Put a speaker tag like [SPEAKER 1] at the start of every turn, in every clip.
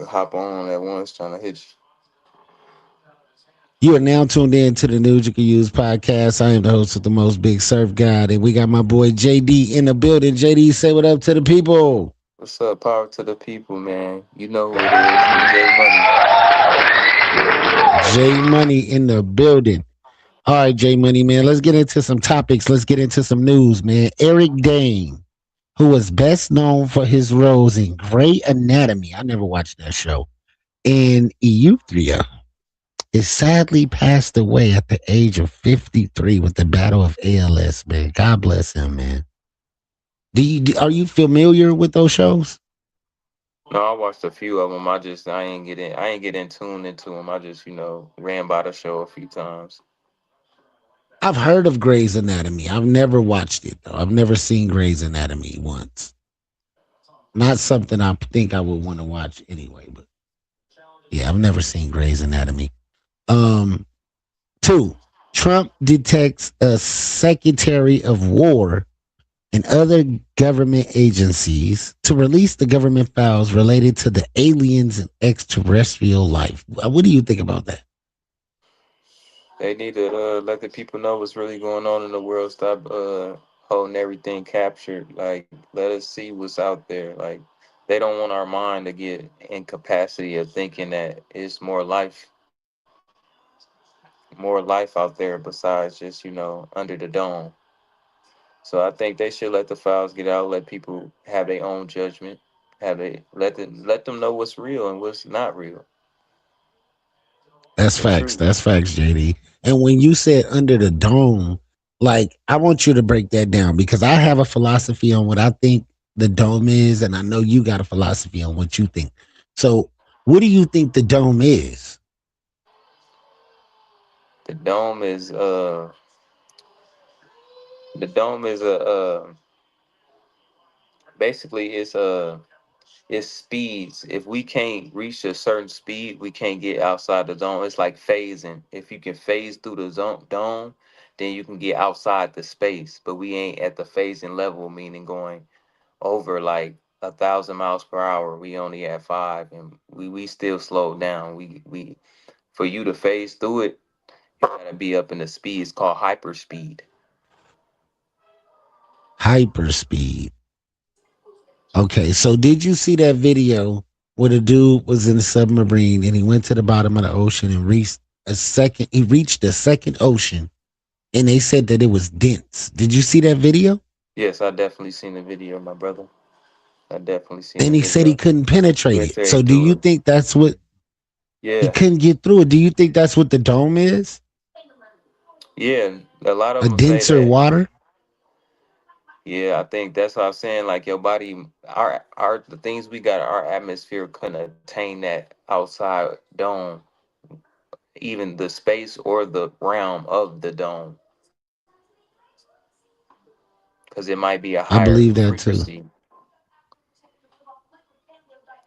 [SPEAKER 1] hop on at once trying to hit
[SPEAKER 2] You are now tuned in to the News You Can Use podcast. I am the host of the most big surf guide, and we got my boy JD in the building. JD, say what up to the people.
[SPEAKER 1] What's up? Power to the people, man. You know who it is. It's J Money.
[SPEAKER 2] J Money in the building. All right, J Money, man. Let's get into some topics. Let's get into some news, man. Eric Dane, who was best known for his roles in Grey Anatomy. I never watched that show. And Euphoria is sadly passed away at the age of 53 with the battle of ALS, man. God bless him, man. Are you familiar with those shows?
[SPEAKER 1] No, I watched a few of them. I ain't get in tuned into them. I just ran by the show a few times.
[SPEAKER 2] I've heard of Grey's Anatomy. I've never watched it though. I've never seen Grey's Anatomy once. Not something I think I would want to watch anyway, but yeah, I've never seen Grey's Anatomy. Um, Two, Trump detects a Secretary of War and other government agencies to release the government files related to the aliens and extraterrestrial life. What do you think about that?
[SPEAKER 1] They need to let the people know what's really going on in the world. Stop holding everything captured. Like, let us see what's out there. Like, they don't want our mind to get incapacity of thinking that it's more life out there besides just under the dome. So I think they should let the files get out, let people have their own judgment, let them know what's real and what's not real.
[SPEAKER 2] That's
[SPEAKER 1] The
[SPEAKER 2] facts.
[SPEAKER 1] truth.
[SPEAKER 2] That's facts, JD. And when you said under the dome, like I want you to break that down because I have a philosophy on what I think the dome is, and I know you got a philosophy on what you think. So, what do you think the dome is?
[SPEAKER 1] The dome is the dome is a basically it's speeds. If we can't reach a certain speed, we can't get outside the dome. It's like phasing. If you can phase through the dome, then you can get outside the space. But we ain't at the phasing level, meaning going over like 1,000 miles per hour. We only at five, and we still slowed down. We for you to phase through it, you gotta be up in the speed. It's called hyperspeed.
[SPEAKER 2] Hyperspeed. Okay, so did you see that video where the dude was in the submarine and he went to the bottom of the ocean and reached a second? He reached the second ocean, and they said that it was dense. Did you see that video?
[SPEAKER 1] Yes, I definitely seen the video, my brother. I definitely seen
[SPEAKER 2] And
[SPEAKER 1] the
[SPEAKER 2] he said he
[SPEAKER 1] video.
[SPEAKER 2] couldn't penetrate
[SPEAKER 1] They
[SPEAKER 2] it.
[SPEAKER 1] say
[SPEAKER 2] So do
[SPEAKER 1] through
[SPEAKER 2] you
[SPEAKER 1] it.
[SPEAKER 2] think that's what he
[SPEAKER 1] Yeah,
[SPEAKER 2] couldn't get through it? Do you think that's what the dome is?
[SPEAKER 1] yeah. A lot of
[SPEAKER 2] A
[SPEAKER 1] them say
[SPEAKER 2] denser
[SPEAKER 1] that.
[SPEAKER 2] water?
[SPEAKER 1] Yeah, I think that's what I'm saying. Like your body, our the things we got, our atmosphere couldn't attain that outside dome, even the space or the realm of the dome, because it might be a
[SPEAKER 2] I
[SPEAKER 1] higher
[SPEAKER 2] believe that too.
[SPEAKER 1] frequency.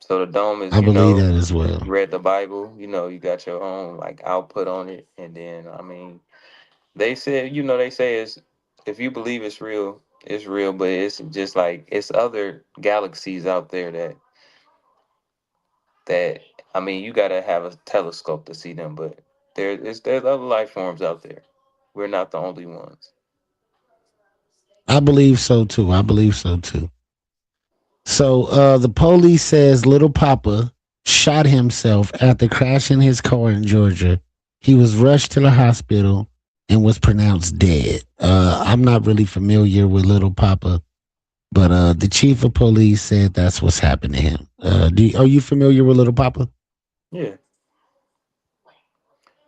[SPEAKER 1] So the dome is,
[SPEAKER 2] I believe that as well.
[SPEAKER 1] you read the Bible, you got your own like output on it, and then I mean, they said, they say it's if you believe it's real, but it's just like it's other galaxies out there that I mean, you gotta have a telescope to see them, but there's other life forms out there. We're not the only ones.
[SPEAKER 2] I believe so too. I believe so too. So the police says little Papa shot himself after crashing his car in Georgia. He was rushed to the hospital and was pronounced dead. I'm not really familiar with little Papa, but the chief of police said that's what's happened to him. Are you familiar with little Papa?
[SPEAKER 1] Yeah,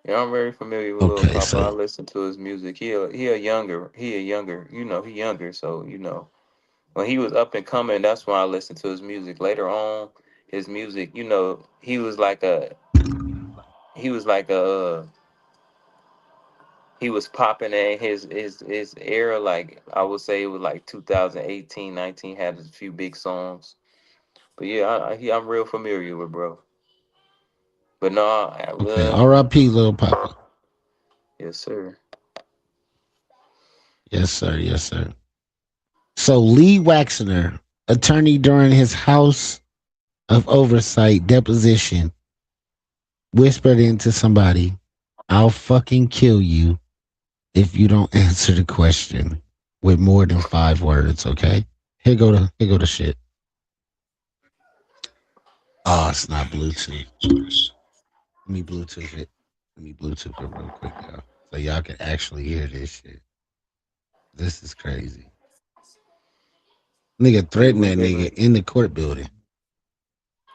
[SPEAKER 1] yeah, I'm very familiar with Lil
[SPEAKER 2] Okay,
[SPEAKER 1] Papa. I
[SPEAKER 2] so
[SPEAKER 1] listen to his music. He younger. So when he was up and coming, that's when I listened to his music. Later on, his music, he was like a he was popping in his era. Like I would say it was like 2018, 19 had a few big songs. But yeah, I'm real familiar with bro. But no, I
[SPEAKER 2] okay.
[SPEAKER 1] love.
[SPEAKER 2] R.I.P. Little Papa.
[SPEAKER 1] Yes, sir.
[SPEAKER 2] Yes, sir. Yes, sir. So Lee Waxner, attorney during his House of oversight deposition whispered into somebody, I'll fucking kill you if you don't answer the question with more than 5 words, okay? Here go the shit. Oh, it's not Bluetooth. Let me Bluetooth it. Let me Bluetooth it real quick, y'all. So y'all can actually hear this shit. This is crazy. Nigga
[SPEAKER 1] Yeah,
[SPEAKER 2] threatened
[SPEAKER 1] we
[SPEAKER 2] that
[SPEAKER 1] live
[SPEAKER 2] nigga
[SPEAKER 1] in.
[SPEAKER 2] in the court building.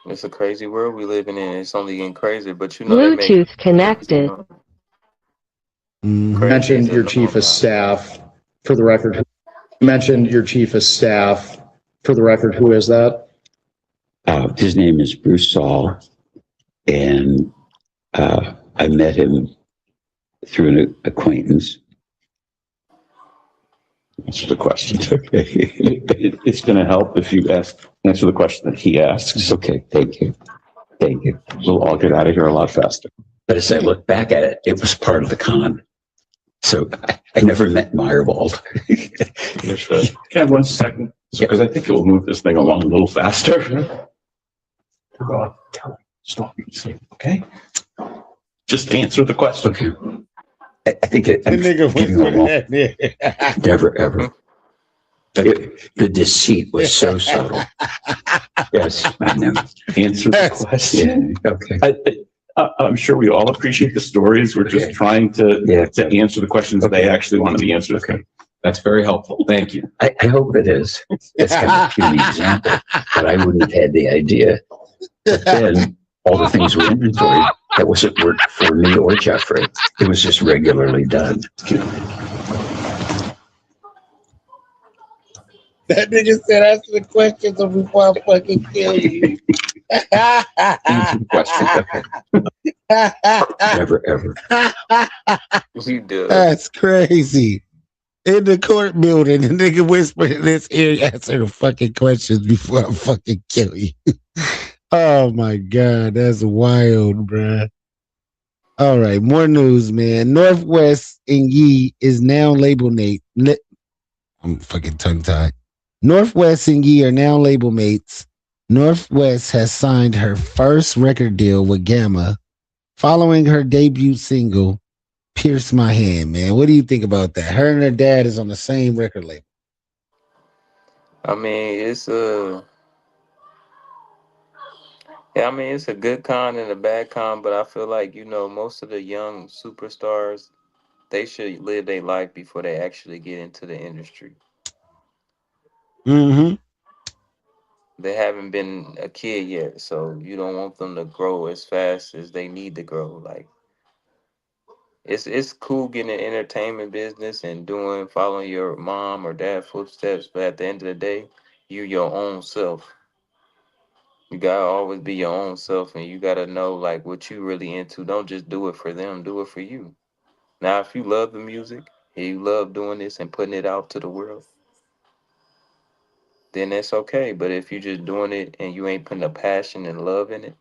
[SPEAKER 1] It's a crazy world we living in. It's only getting crazier, but they make
[SPEAKER 3] Bluetooth connected.
[SPEAKER 2] Mm-hmm.
[SPEAKER 1] crazy is
[SPEAKER 4] Mentioned
[SPEAKER 1] a
[SPEAKER 4] your chief
[SPEAKER 1] norm
[SPEAKER 4] of
[SPEAKER 1] now.
[SPEAKER 4] staff. For the record, mentioned your chief of staff. For the record, who is that?
[SPEAKER 5] His name is Bruce Saul, and I met him through an acquaintance.
[SPEAKER 6] Answer the question.
[SPEAKER 5] Okay.
[SPEAKER 6] It's going to help if you answer the question that he asks.
[SPEAKER 5] Okay, thank you. Thank you.
[SPEAKER 6] We'll all get out of here a lot faster.
[SPEAKER 5] But as I look back at it, it was part of the con. So I never met Meyerwald.
[SPEAKER 6] Can I have 1 second? Because I think it will move this thing along a little faster. Go on, tell him. Stop. Okay? Just answer the question.
[SPEAKER 5] Okay. I think I'm getting along. Never, ever. The deceit was so subtle. Yes, I know.
[SPEAKER 6] Answer the question.
[SPEAKER 5] Yeah, okay.
[SPEAKER 6] I'm sure we all appreciate the stories. We're just trying to answer the questions they actually want to be answered.
[SPEAKER 5] Okay.
[SPEAKER 6] That's very helpful. Thank you.
[SPEAKER 5] I hope it is. It's kind of a puny example, but I wouldn't have had the idea. But then all the things we inventoried, that wasn't work for me or Jeffrey. It was just regularly done.
[SPEAKER 2] That nigga said, answer the questions or before I fucking kill you.
[SPEAKER 5] Answer the question. Never, ever.
[SPEAKER 1] You do.
[SPEAKER 2] That's crazy. In the court building, the nigga whispered in his ear, answer the fucking questions before I fucking kill you. Oh my God, that's wild, bruh. All right, more news, man. Northwest and Yee is now label mate. I'm fucking tongue tied. Northwest and Yee are now label mates. Northwest has signed her first record deal with Gamma following her debut single, Pierce My Hand, man. What do you think about that? Her and her dad is on the same record label.
[SPEAKER 1] I mean, it's a good con and a bad con, but I feel like, most of the young superstars, they should live their life before they actually get into the industry.
[SPEAKER 2] Mm-hmm.
[SPEAKER 1] They haven't been a kid yet, so you don't want them to grow as fast as they need to grow. Like, it's cool getting in the entertainment business and following your mom or dad footsteps, but at the end of the day, you your own self. You gotta always be your own self, and you gotta know like what you really into. Don't just do it for them, do it for you. Now, if you love the music and you love doing this and putting it out to the world, then that's okay. But if you're just doing it and you ain't putting a passion and love in it,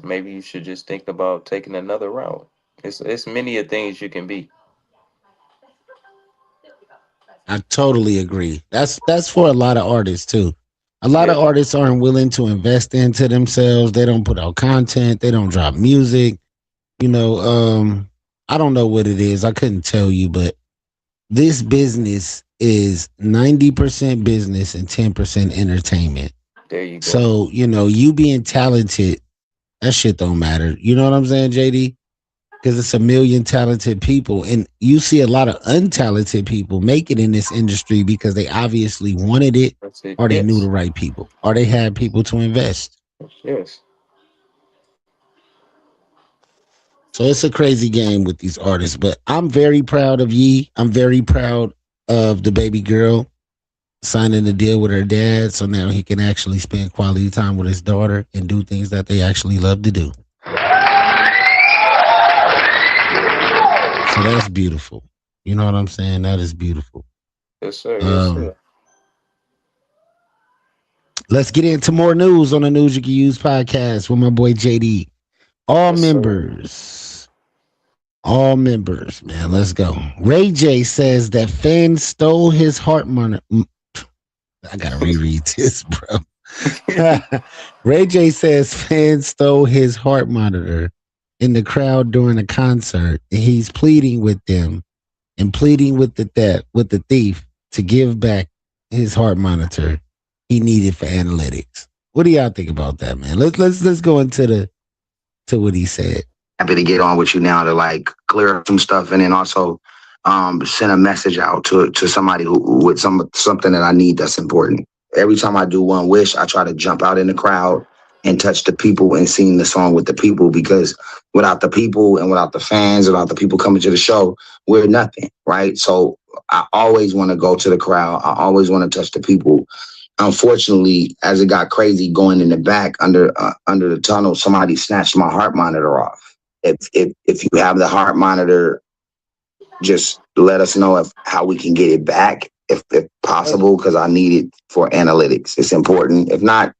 [SPEAKER 1] maybe you should just think about taking another route. It's many of things you can be.
[SPEAKER 2] I totally agree. That's for a lot of artists too. A lot of
[SPEAKER 1] Yeah,
[SPEAKER 2] artists aren't willing to invest into themselves. They don't put out content. They don't drop music. You know, I don't know what it is. I couldn't tell you, but this business is 90% business and 10% entertainment.
[SPEAKER 1] there you go.
[SPEAKER 2] So, you being talented, that shit don't matter. You know what I'm saying, JD? Because it's a million talented people. And you see a lot of untalented people make it in this industry because they obviously wanted it,
[SPEAKER 1] That's it.
[SPEAKER 2] or they knew
[SPEAKER 1] Yes,
[SPEAKER 2] the right people, or they had people to invest.
[SPEAKER 1] yes.
[SPEAKER 2] So it's a crazy game with these artists. But I'm very proud of Yee. I'm very proud of the baby girl signing a deal with her dad. So now he can actually spend quality time with his daughter and do things that they actually love to do. So that's beautiful. You know what I'm saying? That is beautiful.
[SPEAKER 1] Yes, sir. Yes,
[SPEAKER 2] Um,
[SPEAKER 1] sir.
[SPEAKER 2] let's get into more news on the News You Can Use podcast with my boy JD. All
[SPEAKER 1] Yes, sir.
[SPEAKER 2] members, man. Let's go. Ray J says that fans stole his heart monitor. I gotta reread this, bro. Ray J says fans stole his heart monitor in the crowd during a concert, and he's pleading with them and pleading with the thief to give back his heart monitor he needed for analytics. What do y'all think about that, man? Let's go into to what he said.
[SPEAKER 3] Happy to get on with you now to like clear up some stuff and then also send a message out to somebody who with something that I need that's important. Every time I do One Wish, I try to jump out in the crowd and touch the people and sing the song with the people, because without the people and without the fans, without the people coming to the show, we're nothing, right? So I always want to go to the crowd. I always want to touch the people. Unfortunately, as it got crazy going in the back under the tunnel, somebody snatched my heart monitor off. If you have the heart monitor, just let us know how we can get it back if possible, because I need it for analytics. It's important. If not,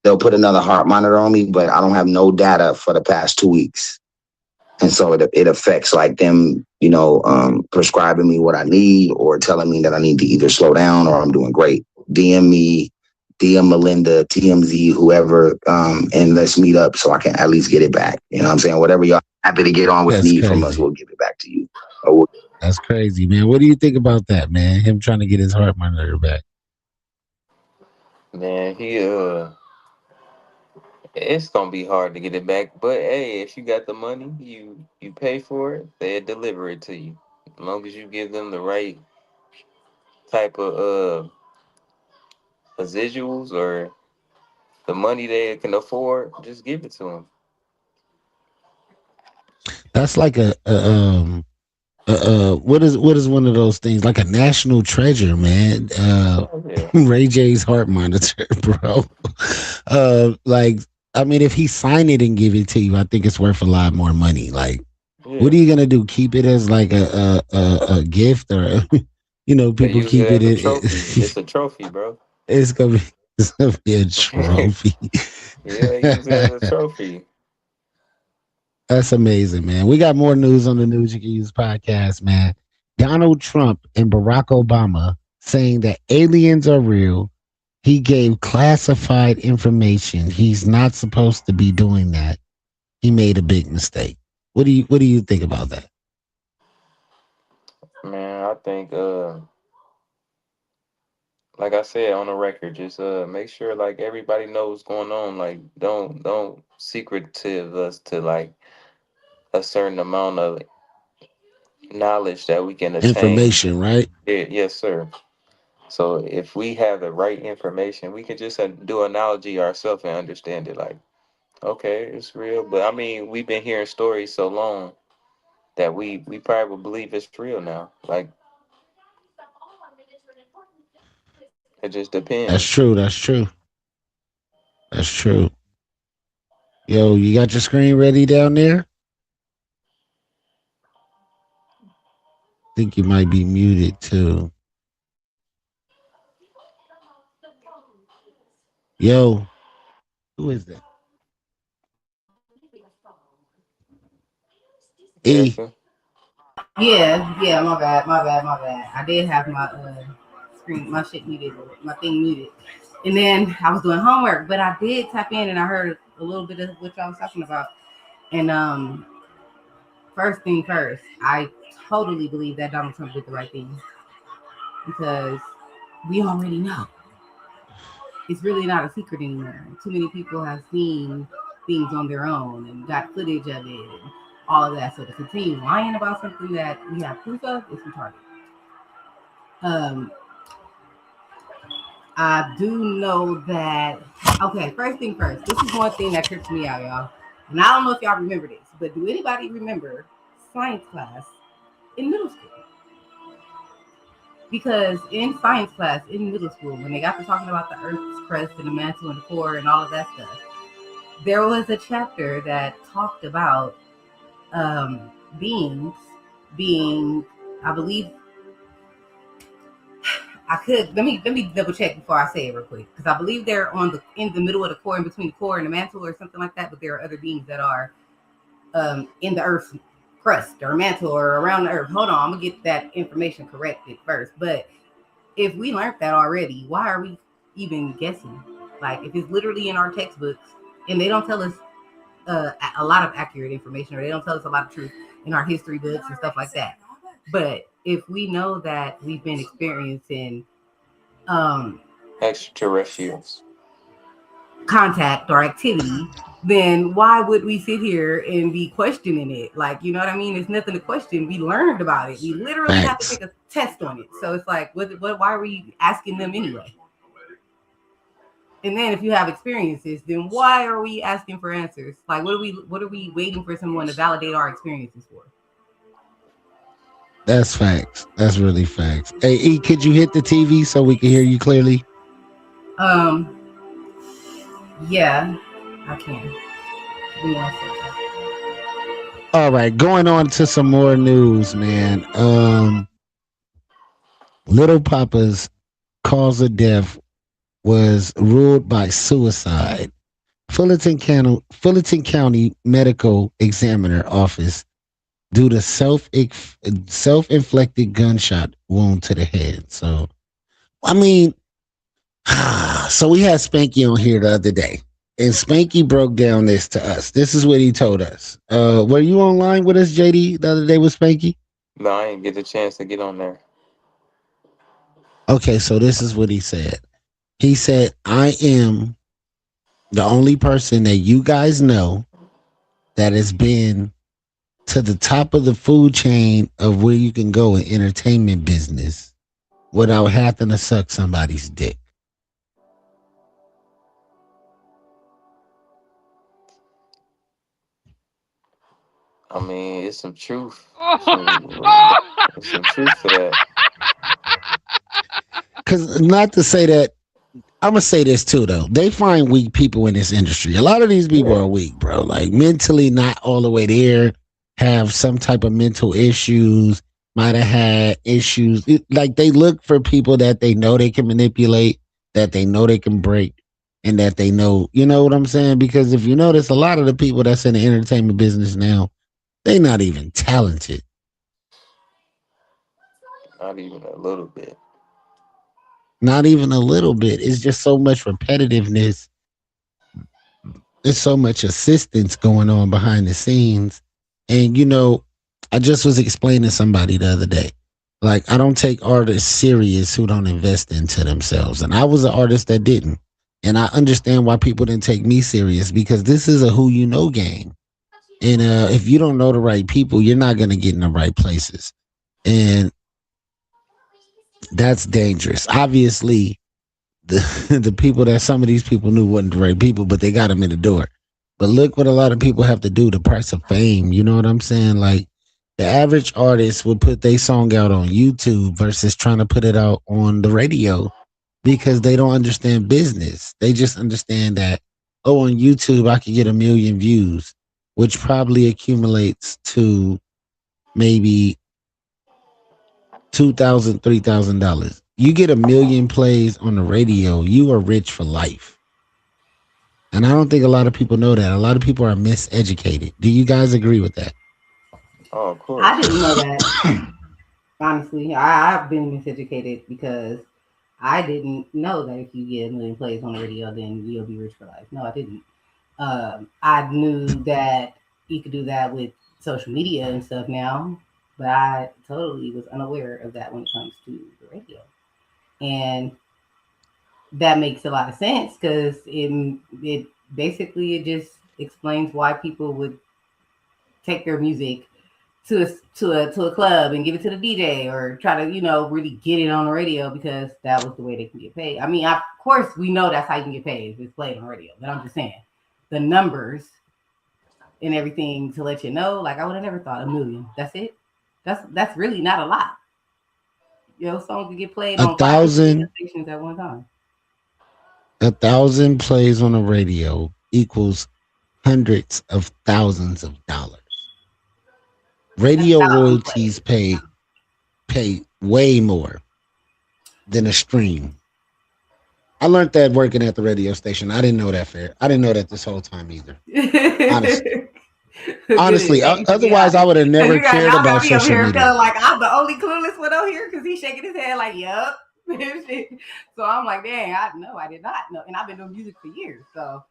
[SPEAKER 3] they'll put another heart monitor on me, but I don't have no data for the past 2 weeks. And so it affects like them, prescribing me what I need or telling me that I need to either slow down or I'm doing great. DM me, DM Melinda, TMZ, whoever, and let's meet up so I can at least get it back. You know what I'm saying? Whatever y'all happy to get on with me from us, we'll give it back to you.
[SPEAKER 2] That's crazy, man. What do you think about that, man? Him trying to get his heart monitor back.
[SPEAKER 1] Man, it's gonna be hard to get it back. But hey, if you got the money, you pay for it, they'll deliver it to you. As long as you give them the right type of residuals or the money they can afford, just give it to them.
[SPEAKER 2] That's like what is one of those things, like a national treasure, man? Ray J's heart monitor, bro. Like, I mean, if he sign it and give it to you, I think it's worth a lot more money. Like, what are you gonna do? Keep it as like a gift, or people keep it.
[SPEAKER 1] It's a trophy, bro.
[SPEAKER 2] It's gonna be a trophy.
[SPEAKER 1] Yeah, use it as a trophy.
[SPEAKER 2] That's amazing, man. We got more news on the News You Can Use podcast, man. Donald Trump and Barack Obama saying that aliens are real. He gave classified information. He's not supposed to be doing that. He made a big mistake. What do you think about that?
[SPEAKER 1] Man, I think like I said on the record, just make sure like everybody knows what's going on. Like don't secretive us to like a certain amount of knowledge that we can attain.
[SPEAKER 2] Information, right?
[SPEAKER 1] Yeah, yes, sir. So if we have the right information, we can just do analogy ourselves and understand it. Like, okay, it's real. But I mean, we've been hearing stories so long that we probably will believe it's real now. Like, it just depends.
[SPEAKER 2] That's true. That's true. That's true. Yo, you got your screen ready down there? I think you might be muted too. Yo, who is that? E.
[SPEAKER 7] Yeah, my bad. I did have my screen, my shit muted, my thing muted. And then I was doing homework, but I did tap in and I heard a little bit of what y'all was talking about. And first thing first, I totally believe that Donald Trump did the right thing, because we already know. It's really not a secret anymore. Too many people have seen things on their own and got footage of it and all of that. So to continue lying about something that we have proof of is retarded. I do know that. Okay, first thing first. This is one thing that trips me out, y'all. And I don't know if y'all remember this, but do anybody remember science class in middle school? Because in science class in middle school, when they got to talking about the Earth's crust and the mantle and the core and all of that stuff, there was a chapter that talked about beings being, I believe, let me double check before I say it real quick, because I believe they're in the middle of the core, in between the core and the mantle or something like that. But there are other beings that are in the Earth's crust or mantle or around the Earth. Hold on, I'm gonna get that information corrected first. But if we learned that already, why are we even guessing? Like if it's literally in our textbooks and they don't tell us a lot of accurate information, or they don't tell us a lot of truth in our history books and stuff like that. But if we know that we've been experiencing
[SPEAKER 1] extraterrestrials
[SPEAKER 7] contact or activity, then why would we sit here and be questioning it? Like, you know what I mean? It's nothing to question. We learned about it. We literally have to take a test on it. So it's like, why are we asking them anyway? And then if you have experiences, then why are we asking for answers? Like, what are we waiting for someone to validate our experiences for?
[SPEAKER 2] That's facts. That's really facts. Hey, E, could you hit the TV so we can hear you clearly?
[SPEAKER 7] Yeah, I can. Give me 1 second.
[SPEAKER 2] All right, going on to some more news, man. Little Papa's cause of death was ruled by suicide. Fulton County Medical Examiner Office due to self-inflicted gunshot wound to the head. So, I mean, so we had Spanky on here the other day, and Spanky broke down this to us. This is what he told us. Were you online with us, JD, the other day with Spanky?
[SPEAKER 1] No, I didn't get the chance to get on there.
[SPEAKER 2] Okay, so this is what he said. He said, I am the only person that you guys know that has been to the top of the food chain of where you can go in entertainment business without having to suck somebody's dick.
[SPEAKER 1] I mean, it's some truth. It's some truth to that.
[SPEAKER 2] Because not to say that, I'm going to say this too, though. They find weak people in this industry. A lot of these people are weak, bro. Like mentally not all the way there, have some type of mental issues, might have had issues. Like they look for people that they know they can manipulate, that they know they can break, and that they know, you know what I'm saying? Because if you notice, a lot of the people that's in the entertainment business now, they're not even talented.
[SPEAKER 1] Not even a little bit.
[SPEAKER 2] Not even a little bit. It's just so much repetitiveness. There's so much assistance going on behind the scenes. And, you know, I just was explaining to somebody the other day, like, I don't take artists serious who don't invest into themselves. And I was an artist that didn't. And I understand why people didn't take me serious, because this is a who you know game. And if you don't know the right people, you're not going to get in the right places. And that's dangerous. Obviously, the people that some of these people knew wasn't the right people, but they got them in the door. But look what a lot of people have to do, the price of fame. You know what I'm saying? Like the average artist would put their song out on YouTube versus trying to put it out on the radio because they don't understand business. They just understand that, oh, on YouTube, I can get 1 million views, which probably accumulates to maybe $2,000, $3,000. You get 1 million plays on the radio, you are rich for life. And I don't think a lot of people know that. A lot of people are miseducated. Do you guys agree with that?
[SPEAKER 1] Oh, of course.
[SPEAKER 7] I didn't know that. Honestly, I've been miseducated because I didn't know that if you get 1 million plays on the radio, then you'll be rich for life. No, I didn't. I knew that you could do that with social media and stuff now, but I totally was unaware of that when it comes to the radio. And that makes a lot of sense because it basically it just explains why people would take their music to a club and give it to the DJ or try to, you know, really get it on the radio because that was the way they can get paid. I mean, of course, we know that's how you can get paid if it's played on radio, but I'm just saying the numbers and everything to let you know, like I would have never thought 1 million. That's it. That's really not a lot. You know, songs can get played on
[SPEAKER 2] 1,000
[SPEAKER 7] stations at one time.
[SPEAKER 2] 1,000 plays on the radio equals hundreds of thousands of dollars. Radio royalties pay way more than a stream. I learned that working at the radio station. I didn't know that fair. I didn't know that this whole time either. Honestly, otherwise I would have never cared about social media.
[SPEAKER 7] Like I'm the only clueless one out here because he's shaking his head like, "Yup." So I'm like, dang, I did not know. And I've been doing music for years. So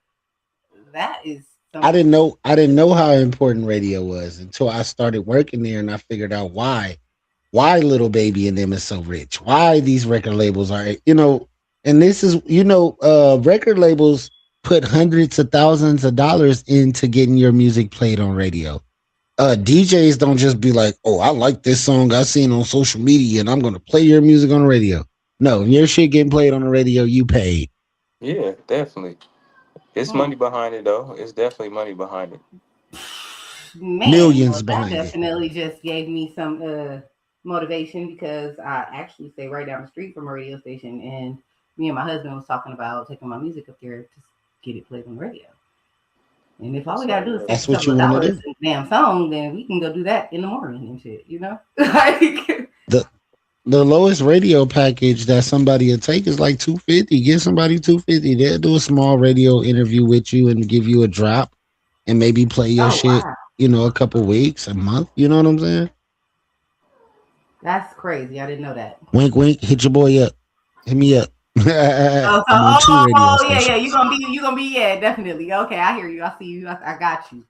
[SPEAKER 7] that is
[SPEAKER 2] I
[SPEAKER 7] something.
[SPEAKER 2] didn't know I didn't know how important radio was until I started working there and I figured out why Little Baby and them is so rich. Why these record labels are, and this is, record labels put hundreds of thousands of dollars into getting your music played on radio. DJs don't just be like, oh, I like this song I seen on social media and I'm gonna play your music on the radio. No, if your shit getting played on the radio, you paid.
[SPEAKER 1] Yeah, definitely. It's
[SPEAKER 7] Hmm.
[SPEAKER 1] money behind it though. It's definitely money behind it.
[SPEAKER 7] Man,
[SPEAKER 2] Millions
[SPEAKER 7] well, that
[SPEAKER 2] behind it.
[SPEAKER 7] definitely just gave me some motivation because I actually stay right down the street from a radio station, and me and my husband was talking about taking my music up there to get it played on the radio. And if all we gotta do is
[SPEAKER 2] That's
[SPEAKER 7] take a
[SPEAKER 2] what
[SPEAKER 7] couple
[SPEAKER 2] you
[SPEAKER 7] of
[SPEAKER 2] want to
[SPEAKER 7] dollars
[SPEAKER 2] do.
[SPEAKER 7] in the damn song, then we can go do that in the morning and shit, like,
[SPEAKER 2] The lowest radio package that somebody will take is like 250. Give somebody 250. They'll do a small radio interview with you and give you a drop and maybe play your
[SPEAKER 7] oh
[SPEAKER 2] shit,
[SPEAKER 7] wow,
[SPEAKER 2] a couple weeks, a month. You know what I'm saying?
[SPEAKER 7] that's crazy. I didn't know that.
[SPEAKER 2] Wink, wink. Hit your boy up. Hit me up.
[SPEAKER 7] Oh,
[SPEAKER 2] I'm on 2 radio
[SPEAKER 7] yeah,
[SPEAKER 2] stations.
[SPEAKER 7] you gonna be, yeah, definitely. Okay, I hear you. I see you. I got you.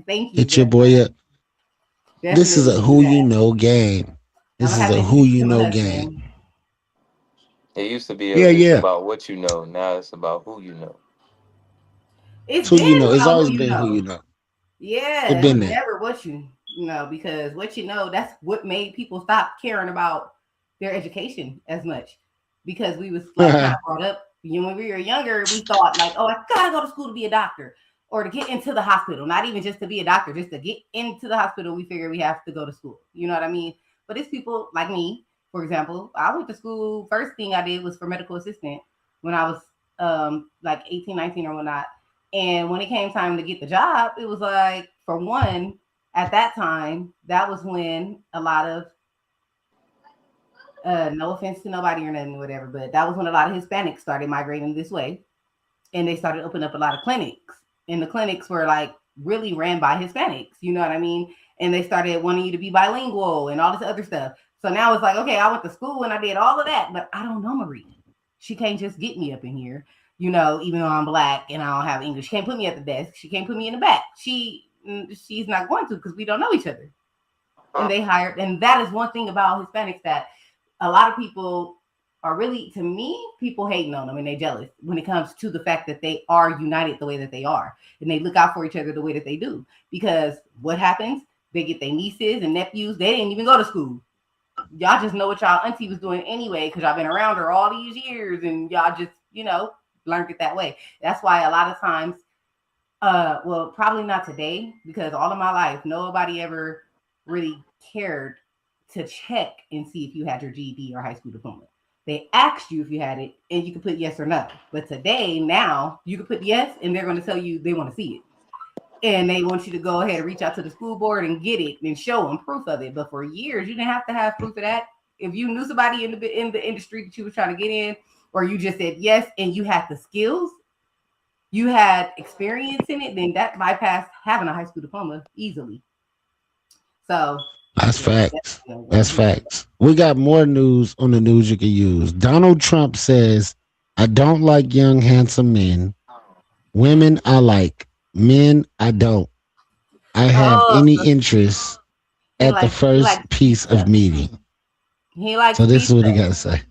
[SPEAKER 7] Thank you.
[SPEAKER 2] Hit your boy up. This is a
[SPEAKER 7] Definitely
[SPEAKER 2] who
[SPEAKER 7] do that.
[SPEAKER 2] you know game.
[SPEAKER 7] I'm
[SPEAKER 2] This
[SPEAKER 7] gonna
[SPEAKER 2] is
[SPEAKER 7] have
[SPEAKER 2] a
[SPEAKER 7] to
[SPEAKER 2] who
[SPEAKER 7] introduce
[SPEAKER 2] you
[SPEAKER 7] to my
[SPEAKER 2] know
[SPEAKER 7] husband.
[SPEAKER 2] game.
[SPEAKER 1] It used to be
[SPEAKER 2] Yeah,
[SPEAKER 1] it's
[SPEAKER 2] yeah.
[SPEAKER 1] about what you know. Now it's about who you know.
[SPEAKER 7] It's
[SPEAKER 2] Who you
[SPEAKER 7] been
[SPEAKER 2] know. It's
[SPEAKER 7] about who
[SPEAKER 2] always
[SPEAKER 7] you
[SPEAKER 2] been who
[SPEAKER 7] know.
[SPEAKER 2] you know.
[SPEAKER 7] Yeah,
[SPEAKER 2] It
[SPEAKER 7] it
[SPEAKER 2] been
[SPEAKER 7] was
[SPEAKER 2] there.
[SPEAKER 7] never what you know, because what you know, that's what made people stop caring about their education as much. Because we was like kind of brought up, when we were younger, we thought like, oh, I gotta go to school to be a doctor or to get into the hospital. Not even just to be a doctor, just to get into the hospital, we figure we have to go to school. You know what I mean? But it's people like me, for example. I went to school. First thing I did was for medical assistant when I was like 18, 19 or whatnot. And when it came time to get the job, it was like, for one, at that time, that was when a lot of, no offense to nobody or nothing, whatever, but that was when a lot of Hispanics started migrating this way. And they started opening up a lot of clinics. And the clinics were like really ran by Hispanics, you know what I mean? And they started wanting you to be bilingual and all this other stuff. So now it's like, okay, I went to school and I did all of that, but I don't know Marie. She can't just get me up in here, even though I'm black and I don't have English. She can't put me at the desk. She can't put me in the back. She's not going to, because we don't know each other. And they hired, and that is one thing about Hispanics that a lot of people are really, to me, people hating on them and they jealous when it comes to the fact that they are united the way that they are. And they look out for each other the way that they do. Because what happens? They get their nieces and nephews. They didn't even go to school. Y'all just know what y'all auntie was doing anyway, because y'all been around her all these years and y'all just, learned it that way. That's why a lot of times, well, probably not today, because all of my life, nobody ever really cared to check and see if you had your GED or high school diploma. They asked you if you had it and you could put yes or no. But today, now, you can put yes and they're going to tell you they want to see it. And they want you to go ahead and reach out to the school board and get it and show them proof of it. But for years, you didn't have to have proof of that. If you knew somebody in the industry that you were trying to get in, or you just said yes and you had the skills, you had experience in it, then that bypassed having a high school diploma easily. So
[SPEAKER 2] That's facts. That's facts. We got more news on the news you can use. Donald Trump says, I don't like young, handsome men. Women I like. Men I don't. I have any interest at the first piece of meeting.
[SPEAKER 7] He likes.
[SPEAKER 2] So this is what he got to say.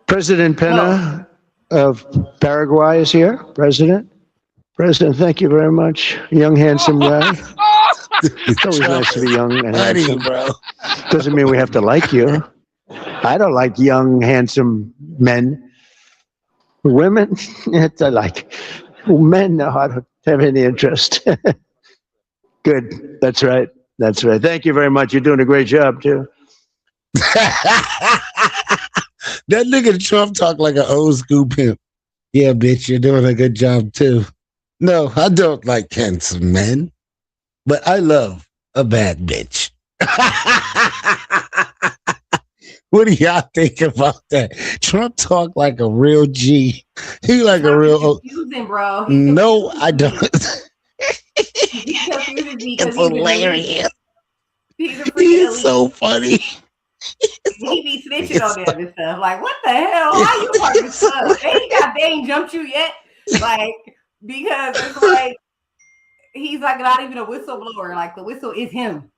[SPEAKER 8] President Pena of Paraguay is here. President, thank you very much. Young, handsome guy. It's always nice to be young and handsome.
[SPEAKER 2] Bro.
[SPEAKER 8] Doesn't mean we have to like you. I don't like young, handsome men. Women, it's I like. Men, no, I don't have any interest. Good. That's right. That's right. Thank you very much. You're doing a great job, too.
[SPEAKER 2] That nigga Trump talk like an old school pimp. Yeah, bitch, you're doing a good job, too. No, I don't like handsome men, but I love a bad bitch. What do y'all think about that? Trump talk like a real G. He like a real.
[SPEAKER 7] Confusing, bro.
[SPEAKER 2] No, I don't.
[SPEAKER 7] He's confusing because
[SPEAKER 2] It's hilarious.
[SPEAKER 7] He's
[SPEAKER 2] He's so funny.
[SPEAKER 7] He be snitching on them and stuff. Like, what the hell? How you part of this club? They ain't jumped you yet. Like, because it's like he's like not even a whistleblower. Like the whistle is him.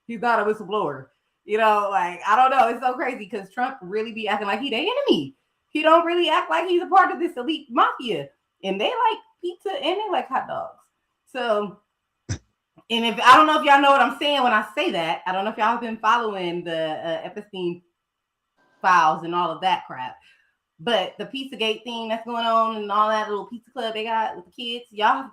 [SPEAKER 7] He's not a whistleblower. You know, like I don't know. It's so crazy because Trump really be acting like he the enemy. He don't really act like he's a part of this elite mafia. And they like pizza and they like hot dogs. So, and if I don't know if y'all know what I'm saying when I say that, I don't know if y'all have been following the Epstein files and all of that crap. But the Pizzagate thing that's going on and all that little pizza club they got with the kids, y'all.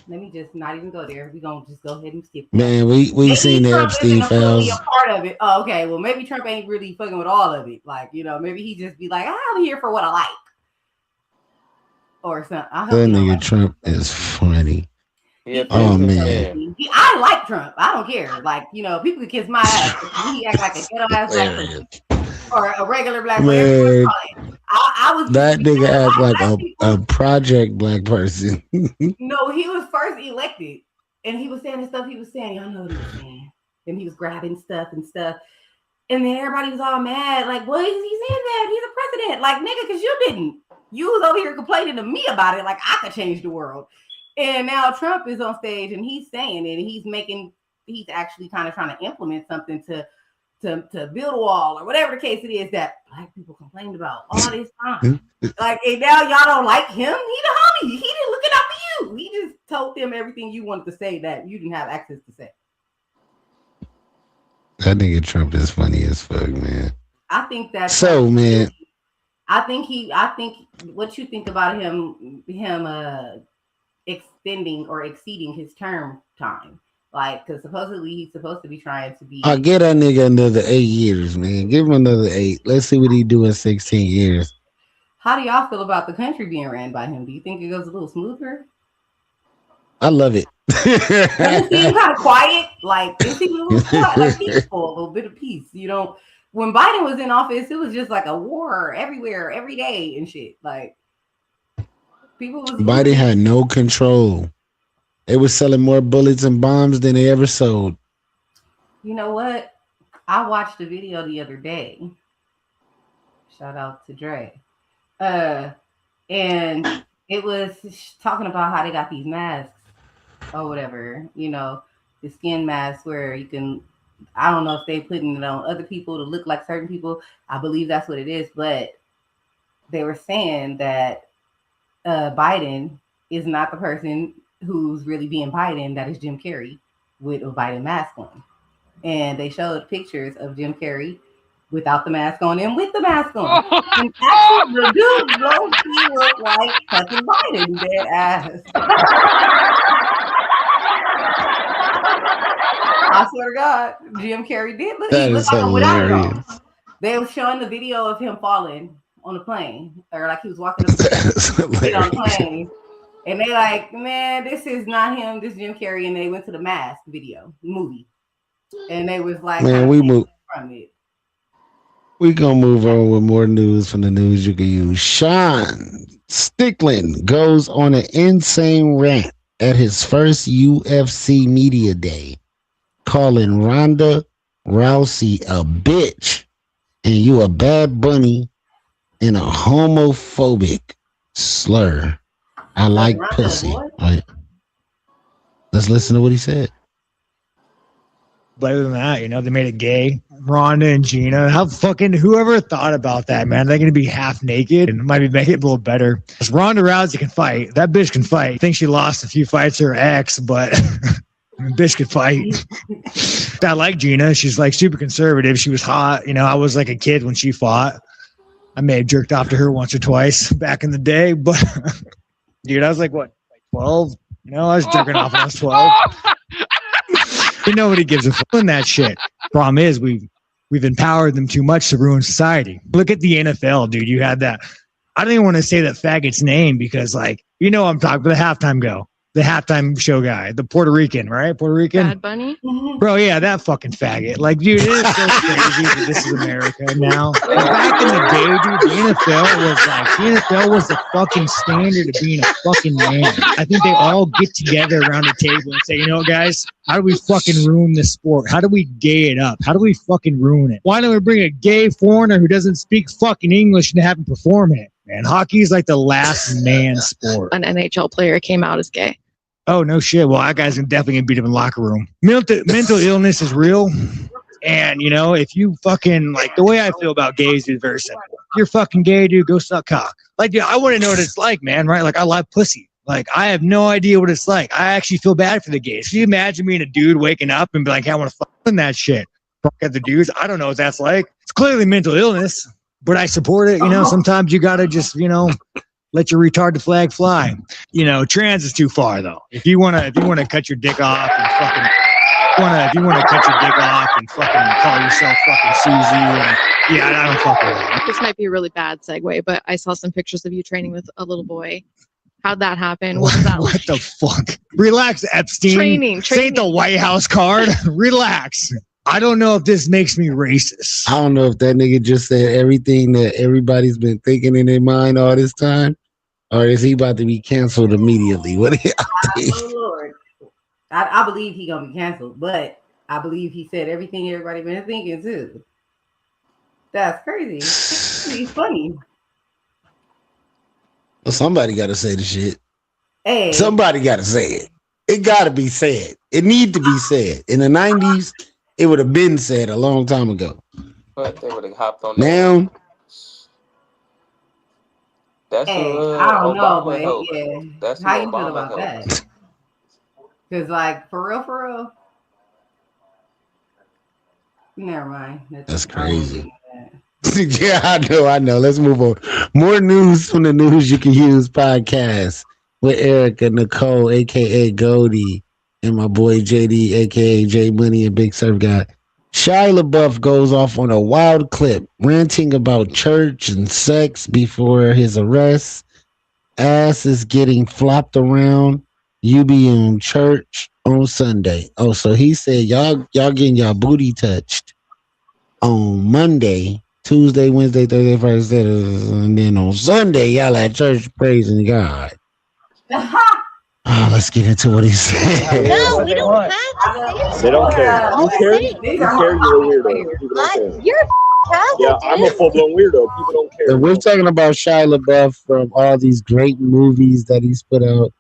[SPEAKER 7] Let me just not even go there. We're gonna just go ahead and skip that.
[SPEAKER 2] Man, we seen the Epstein files.
[SPEAKER 7] A part of it. Oh, okay. Well, maybe Trump ain't really fucking with all of it. Like, you know, maybe he just be like, I'm here for what I like. Or something.
[SPEAKER 2] That nigga like Trump is funny.
[SPEAKER 1] Yeah,
[SPEAKER 2] oh man.
[SPEAKER 7] I like Trump. I don't care. Like, you know, people can kiss my ass. He act like a ghetto ass black person. Or a regular black person. I was
[SPEAKER 2] that nigga act like a project black person.
[SPEAKER 7] No, he was first elected and he was saying the stuff he was saying. Y'all know what he was saying. And he was grabbing stuff. And then everybody was all mad. Like, what is he saying that? He's a president. Like, nigga, because you didn't. You was over here complaining to me about it. Like, I could change the world. And now Trump is on stage and he's saying it. And he's actually kind of trying to implement something to build a wall or whatever the case it is that black people complained about all this time. Like, and now y'all don't like him. He the homie. He didn't look it up for you. He just told them everything you wanted to say that you didn't have access to say.
[SPEAKER 2] That nigga Trump is funny as fuck, man.
[SPEAKER 7] I think that's
[SPEAKER 2] so, man.
[SPEAKER 7] I think what you think about him extending or exceeding his term time. Like, because supposedly he's supposed to be trying to be.
[SPEAKER 2] I'll give that nigga another 8 years, man. Give him another 8. Let's see what he do in 16 years.
[SPEAKER 7] How do y'all feel about the country being ran by him? Do you think it goes a little smoother?
[SPEAKER 2] I love it.
[SPEAKER 7] Does he seem kind of quiet? Like, is he a little quiet, like peaceful, a little bit of peace? You know, when Biden was in office, it was just like a war everywhere, every day and shit. Like, people was.
[SPEAKER 2] Biden had no control. They were selling more bullets and bombs than they ever sold.
[SPEAKER 7] You know what? I watched a video the other day. Shout out to Dre. And it was talking about how they got these masks or whatever, you know, the skin masks where you can, I don't know if they putting it on other people to look like certain people. I believe that's what it is. But they were saying that Biden is not the person who's really being Biden, that is Jim Carrey with a Biden mask on. And they showed pictures of Jim Carrey without the mask on and with the mask on. And actually, the dude low-key looked like fucking Biden, dead ass. I swear to God, Jim Carrey did look.
[SPEAKER 2] That
[SPEAKER 7] he
[SPEAKER 2] is
[SPEAKER 7] looked like
[SPEAKER 2] hilarious.
[SPEAKER 7] They were showing the video of him falling on the plane, or like he was walking up on the plane. And they like, man, this is not him. This is Jim Carrey. And they went to the Mask movie. And they was like,
[SPEAKER 2] man, we move
[SPEAKER 7] from it.
[SPEAKER 2] We gonna move on with more news from the news you can use. Sean Strickland goes on an insane rant at his first UFC media day, calling Ronda Rousey a bitch and you a bad bunny and a homophobic slur. I like pussy. Right. Let's listen to what he said.
[SPEAKER 9] But other than that, you know, they made it gay. Ronda and Gina. How fucking whoever thought about that, man? They're gonna be half naked and might make it a little better. Because Ronda Rousey can fight. That bitch can fight. I think she lost a few fights to her ex, but bitch could fight. I like Gina. She's like super conservative. She was hot. You know, I was like a kid when she fought. I may have jerked off to her once or twice back in the day, but dude, I was like, what, like 12? You know, I was jerking off when I was 12. Nobody gives a fuck on that shit. Problem is, we've empowered them too much to ruin society. Look at the NFL, dude. You had that. I don't even want to say that faggot's name because, like, you know, I'm talking about the halftime go. The halftime show guy, the Puerto Rican, right? Puerto Rican.
[SPEAKER 10] Bad Bunny.
[SPEAKER 9] Bro, yeah, that fucking faggot. Like, dude, it is so crazy that this is America now. Like, back in the day, dude, the NFL was the fucking standard of being a fucking man. I think they all get together around a table and say, you know, guys, how do we fucking ruin this sport? How do we gay it up? How do we fucking ruin it? Why don't we bring a gay foreigner who doesn't speak fucking English and have him perform it? Man, hockey is like the last man sport.
[SPEAKER 10] An NHL player came out as gay.
[SPEAKER 9] Oh, no shit. Well, that guy's definitely going to beat him in the locker room. Mental illness is real. And, you know, if you fucking, like, the way I feel about gays is very simple. If you're fucking gay, dude, go suck cock. Like, dude, I want to know what it's like, man, right? Like, I love pussy. Like, I have no idea what it's like. I actually feel bad for the gays. Can you imagine being a dude waking up and be like, hey, I want to fuck in that shit? Fuck at the dudes. I don't know what that's like. It's clearly mental illness, but I support it. You know, sometimes you got to just, you know, let your retarded flag fly. You know, trans is too far though. If you wanna cut your dick off and fucking call yourself fucking Susie, and yeah, I don't fuck with that.
[SPEAKER 10] This might be a really bad segue, but I saw some pictures of you training with a little boy. How'd that happen? What was that like?
[SPEAKER 9] What the fuck? Relax, Epstein.
[SPEAKER 10] Training.
[SPEAKER 9] This ain't the White House card. Relax. I don't know if this makes me racist.
[SPEAKER 2] I don't know if that nigga just said everything that everybody's been thinking in their mind all this time, or is he about to be canceled immediately? What do you think?
[SPEAKER 7] Oh Lord, I believe he gonna be canceled, but I believe he said everything everybody been thinking too. That's crazy. He's funny.
[SPEAKER 2] Well, somebody got to say the shit.
[SPEAKER 7] Hey,
[SPEAKER 2] Somebody got to say it. It got to be said. It need to be said. In the 90s, it would have been said a long time ago.
[SPEAKER 1] But they would have hopped on that.
[SPEAKER 2] Now,
[SPEAKER 1] That's
[SPEAKER 7] hey,
[SPEAKER 1] who
[SPEAKER 7] I don't know,
[SPEAKER 1] Obama
[SPEAKER 7] but
[SPEAKER 1] helped.
[SPEAKER 7] yeah,
[SPEAKER 1] That's who
[SPEAKER 7] how you feel
[SPEAKER 1] Obama
[SPEAKER 7] about
[SPEAKER 1] helped.
[SPEAKER 7] that? Because, like, for real, never mind.
[SPEAKER 2] That's crazy. Yeah, I know. Let's move on. More news from the News You Can Use podcast with Erica, Nicole, a.k.a. Goldie, and my boy JD, a.k.a. J Money and Big Surf Guy. Shia LaBeouf goes off on a wild clip, ranting about church and sex before his arrest. Ass is getting flopped around. You be in church on Sunday. Oh, so he said y'all getting y'all booty touched on Monday, Tuesday, Wednesday, Thursday, Friday, Saturday, and then on Sunday y'all at church praising God. Let's get into what he said.
[SPEAKER 11] No, we don't have
[SPEAKER 12] They don't care. You care? You care? You're a weirdo. People don't care.
[SPEAKER 11] You're a Catholic.
[SPEAKER 12] Yeah, I'm a full-blown weirdo. People don't care.
[SPEAKER 2] And we're talking about Shia LaBeouf from all these great movies that he's put out.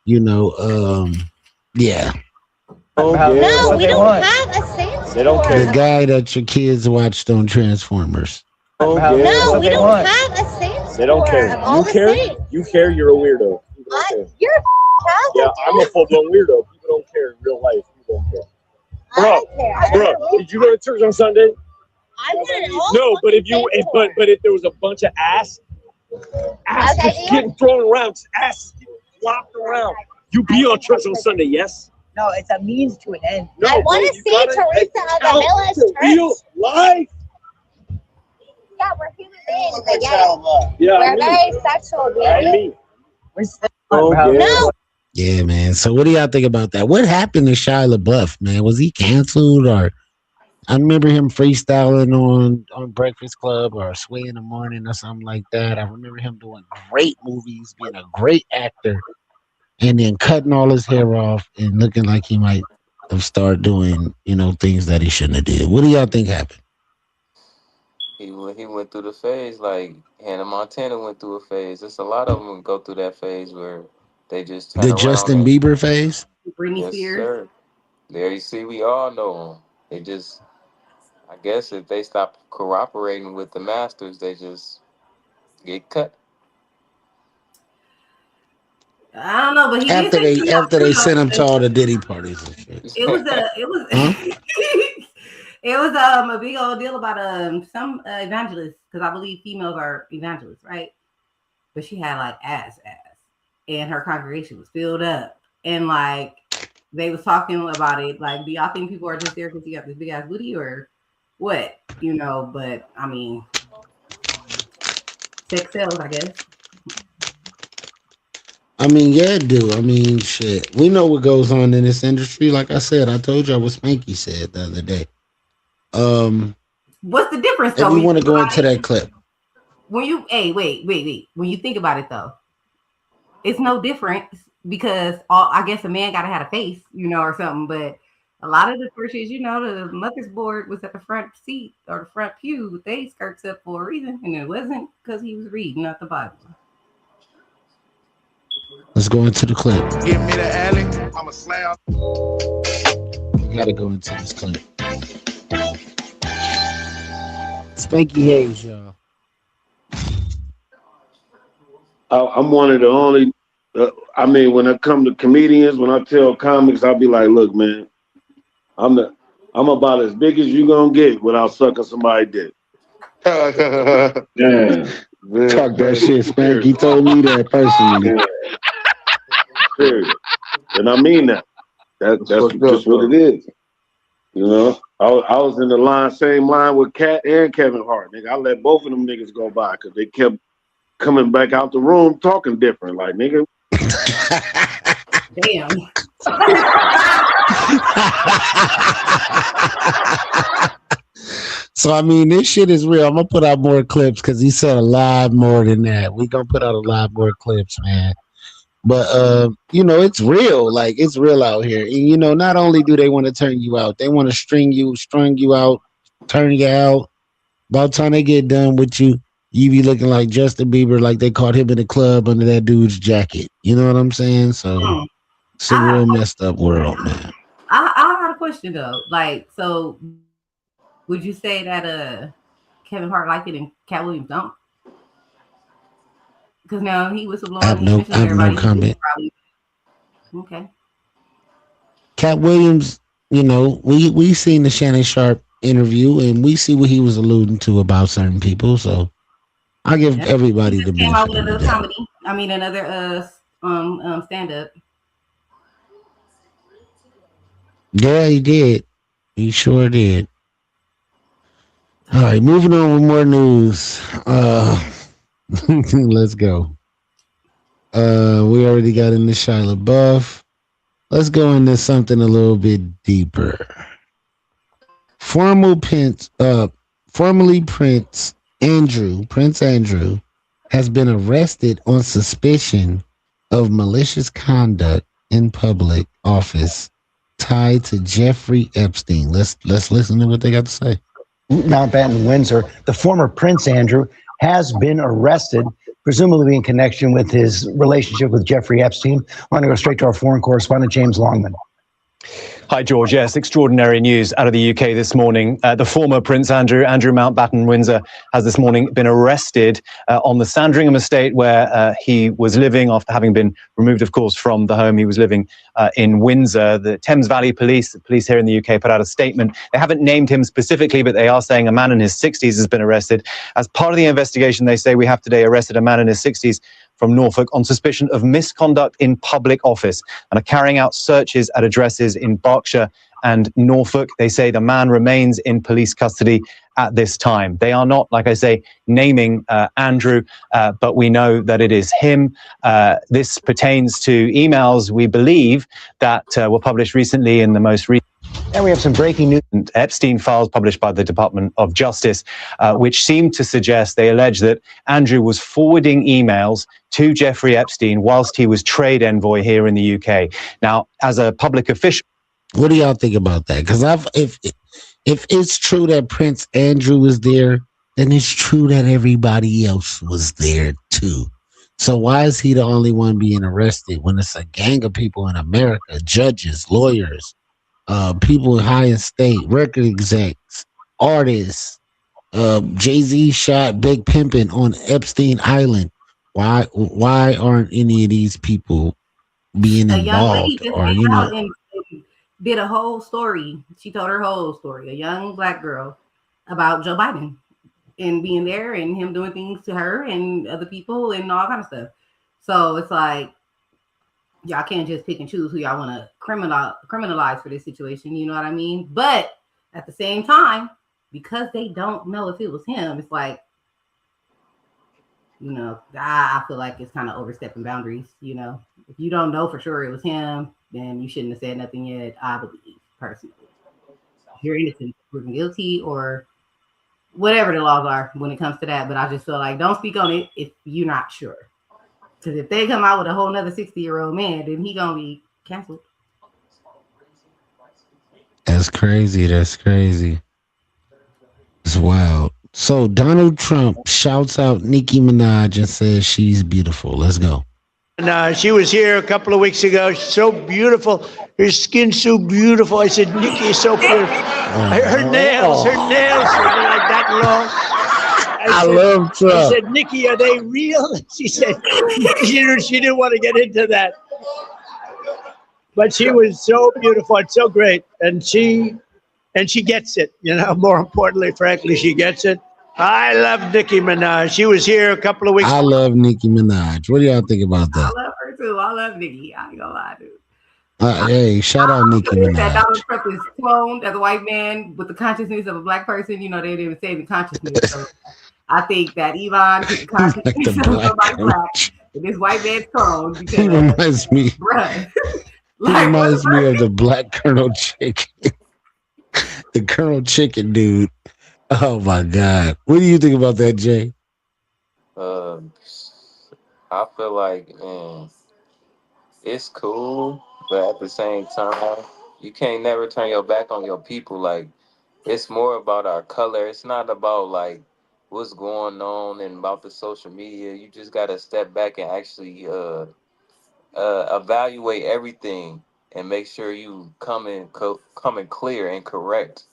[SPEAKER 2] You know, yeah.
[SPEAKER 12] Oh,
[SPEAKER 11] No, we don't have a Santa.
[SPEAKER 12] They don't care.
[SPEAKER 2] The guy that your kids watched on Transformers.
[SPEAKER 12] Oh,
[SPEAKER 11] No, we don't have a Santa.
[SPEAKER 12] They don't care. You care? You care? You're a weirdo. People don't care.
[SPEAKER 11] You're a Catholic.
[SPEAKER 12] Yeah, I'm a full-blown weirdo. People don't care in real life. People don't care. Bro, did you go to church on Sunday? No, but if there was a bunch of ass just getting thrown around, ass getting flopped around, you be on church on Sunday, yes?
[SPEAKER 13] No, it's a means to an end.
[SPEAKER 12] No,
[SPEAKER 11] I want to see Teresa of the Miller's
[SPEAKER 12] real
[SPEAKER 11] church.
[SPEAKER 12] life.
[SPEAKER 11] Yeah, we're human beings. I get it.
[SPEAKER 12] Yeah,
[SPEAKER 11] We're very sexual beings.
[SPEAKER 12] No.
[SPEAKER 2] Yeah, man. So what do y'all think about that? What happened to Shia LaBeouf, man? Was he canceled, or I remember him freestyling on Breakfast Club or Sway in the Morning or something like that. I remember him doing great movies, being a great actor, and then cutting all his hair off and looking like he might have started doing, things that he shouldn't have did. What do y'all think happened?
[SPEAKER 1] He went through the phase like Hannah Montana went through a phase. There's a lot of them go through that phase where they just turn
[SPEAKER 2] The
[SPEAKER 1] around
[SPEAKER 2] Justin
[SPEAKER 1] and-
[SPEAKER 2] Bieber phase?
[SPEAKER 7] Britney
[SPEAKER 1] Yes,
[SPEAKER 7] Spears.
[SPEAKER 1] sir. There you see, we all know them. They just, I guess, if they stop cooperating with the masters, they just get cut.
[SPEAKER 7] I don't know, but he
[SPEAKER 2] After they sent him to all the Diddy parties and shit.
[SPEAKER 7] It was a big old deal about some evangelists, because I believe females are evangelists, right? But she had like ass, and her congregation was filled up, and like they was talking about it. Like, do y'all think people are just there because you got this big ass booty or what? But I mean, sex sells, I guess.
[SPEAKER 2] I mean, yeah, it do. I mean, shit. We know what goes on in this industry. Like I said, I told y'all what Spanky said the other day.
[SPEAKER 7] What's the difference
[SPEAKER 2] If
[SPEAKER 7] though?
[SPEAKER 2] you want to go into that clip,
[SPEAKER 7] When you wait. When you think about it though, it's no difference because I guess a man gotta have a face, or something. But a lot of the churches, the mother's board was at the front seat or the front pew with they skirts up for a reason, and it wasn't because he was reading not the Bible.
[SPEAKER 2] let's go into the clip.
[SPEAKER 14] Give me the alley, I'm a slam.
[SPEAKER 2] We gotta go into this clip. Spanky Hayes, y'all.
[SPEAKER 15] I'm one of the only. When I come to comedians, when I tell comics, I'll be like, "Look, man, I'm about as big as you gonna get without sucking somebody's dick."
[SPEAKER 2] Yeah, talk that shit, Spanky told me that personally.
[SPEAKER 15] Period. And I mean that. That's just what it is. I was in the same line with Cat and Kevin Hart. Nigga, I let both of them niggas go by because they kept coming back out the room talking different. Like, nigga.
[SPEAKER 7] Damn.
[SPEAKER 2] So, I mean, this shit is real. I'm going to put out more clips because he said a lot more than that. We're going to put out a lot more clips, man. But, it's real. Like, it's real out here. And, not only do they want to turn you out, they want to string you out, turn you out. By the time they get done with you, you be looking like Justin Bieber, like they caught him in the club under that dude's jacket. You know what I'm saying? So, it's a real messed up world, man.
[SPEAKER 7] I got a question, though. Like, so, would you say that Kevin Hart liked it and Cat Williams don't? Because now he was blowing.
[SPEAKER 2] I have no comment.
[SPEAKER 7] Okay.
[SPEAKER 2] Cat Williams, we seen the Shannon Sharp interview and we see what he was alluding to about certain people. So I give everybody the benefit. Came out with
[SPEAKER 7] another comedy. Another stand up.
[SPEAKER 2] Yeah, he did. He sure did. All right, moving on with more news. Let's go. We already got into Shia LaBeouf. Let's go into something a little bit deeper. Formerly Prince Andrew has been arrested on suspicion of malicious conduct in public office tied to Jeffrey Epstein. Let's listen to what they got to say.
[SPEAKER 8] Mountbatten, Windsor, the former Prince Andrew has been arrested, presumably in connection with his relationship with Jeffrey Epstein. I want to go straight to our foreign correspondent, James Longman.
[SPEAKER 16] Hi, George. Yes, extraordinary news out of the UK this morning. The former Prince Andrew Mountbatten Windsor, has this morning been arrested on the Sandringham estate where he was living after having been removed, of course, from the home he was living in Windsor. The Thames Valley Police, the police here in the UK, put out a statement. They haven't named him specifically, but they are saying a man in his 60s has been arrested. As part of the investigation, they say we have today arrested a man in his 60s from Norfolk on suspicion of misconduct in public office and are carrying out searches at addresses in Berkshire and Norfolk. They say the man remains in police custody at this time. They are not, like I say, naming Andrew, but we know that it is him. This pertains to emails, we believe, that were published recently in the most recent.
[SPEAKER 8] And we have some breaking news.
[SPEAKER 16] Epstein files published by the Department of Justice, which seem to suggest, they allege that Andrew was forwarding emails to Jeffrey Epstein whilst he was trade envoy here in the UK. Now, as a public official.
[SPEAKER 2] What do y'all think about that? Because if it's true that Prince Andrew was there, then it's true that everybody else was there too. So why is he the only one being arrested when it's a gang of people in America, judges, lawyers, people high in state, record execs, artists? Jay-Z shot Big Pimpin' on Epstein Island. Why aren't any of these people being involved? Or
[SPEAKER 7] did a whole story. She told her whole story. A young black girl about Joe Biden and being there and him doing things to her and other people and all kind of stuff. So it's like, y'all can't just pick and choose who y'all want to criminalize for this situation. You know what I mean? But at the same time, because they don't know if it was him, it's like, You know, I feel like it's kind of overstepping boundaries. You know, if you don't know for sure it was him, then you shouldn't have said nothing yet. I believe personally, if you're innocent, proven guilty, or whatever the laws are when it comes to that. But I just feel like don't speak on it if you're not sure. Because if they come out with a whole nother 60-year-old man, then he gonna be canceled.
[SPEAKER 2] That's crazy. That's crazy. It's wild. So Donald Trump shouts out Nicki Minaj and says she's beautiful. Let's go.
[SPEAKER 8] And she was here a couple of weeks ago. She's so beautiful. Her skin's so beautiful. I said, Nicki is so beautiful. Her nails were like that long.
[SPEAKER 2] I love Trump.
[SPEAKER 8] I said, Nicki, are they real? She said, she didn't want to get into that. But she was so beautiful and so great. And she gets it, you know, more importantly, frankly, she gets it. I love Nicki Minaj. She was here a couple of weeks ago.
[SPEAKER 2] I love Nicki Minaj. What do y'all think about that?
[SPEAKER 7] I love her too. I love Nicki. I ain't gonna lie, dude.
[SPEAKER 2] Hey, shout out Nicki
[SPEAKER 7] That
[SPEAKER 2] Minaj.
[SPEAKER 7] Donald Trump is cloned as a white man with the consciousness of a black person. You know, they didn't even say the consciousness. So I think that Elon took the consciousness of somebody black, and this white man's cloned because
[SPEAKER 2] He reminds me.
[SPEAKER 7] bruh.
[SPEAKER 2] He reminds me of the black Colonel Chicken. The Colonel Chicken dude. Oh my God. What do you think about that, Jay?
[SPEAKER 1] I feel like, man, it's cool, but at the same time, you can't never turn your back on your people. Like, it's more about our color. It's not about like what's going on and about the social media. You just gotta step back and actually evaluate everything and make sure you coming clear and correct.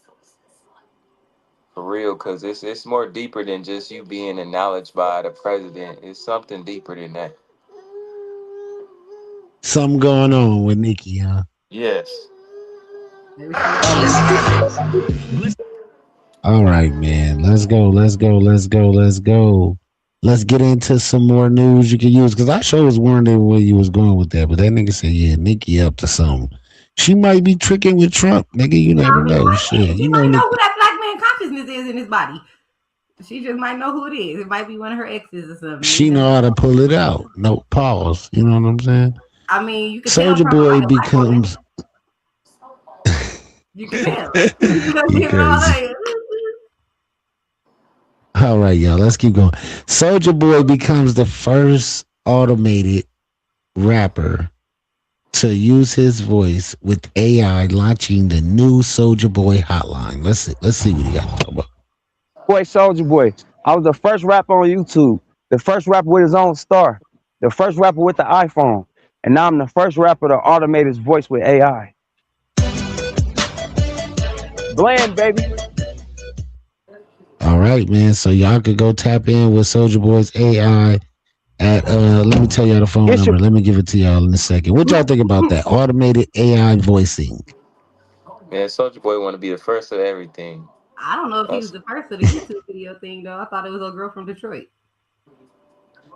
[SPEAKER 1] For real, because it's more deeper than just you being acknowledged by the president. It's something deeper than that.
[SPEAKER 2] Something going on with Nicki, huh?
[SPEAKER 1] Yes.
[SPEAKER 2] All right, man. Let's go. Let's get into some more news you can use. Because I sure was wondering where you was going with that. But that nigga said, yeah, Nicki up to something. She might be tricking with Trump, nigga. You never know. Shit.
[SPEAKER 7] She
[SPEAKER 2] You
[SPEAKER 7] might
[SPEAKER 2] know,
[SPEAKER 7] know who that black man consciousness is in his body. She just might know who it is. It might be one of her exes or something.
[SPEAKER 2] she know how to pull it out. No pause. You know what I'm saying?
[SPEAKER 7] I mean, you can
[SPEAKER 2] Soldier
[SPEAKER 7] tell
[SPEAKER 2] Boy becomes.
[SPEAKER 7] You can tell. You know,
[SPEAKER 2] All right, y'all. Let's keep going. Soldier Boy becomes the first automated rapper to use his voice with AI, launching the new Soldier Boy hotline. Let's see what he got to talk about.
[SPEAKER 17] Boy, Soldier Boy. I was the first rapper on YouTube, the first rapper with his own star, the first rapper with the iPhone, and now I'm the first rapper to automate his voice with AI. Bland, baby.
[SPEAKER 2] All right, man. So y'all could go tap in with Soldier Boy's AI at let me tell y'all the phone number. Let me give it to y'all in a second. What y'all think about that? Automated AI voicing.
[SPEAKER 1] Man, Soldier Boy want to be the first of everything.
[SPEAKER 7] I don't know if he was the first of the YouTube video thing though. I thought it was a girl from Detroit.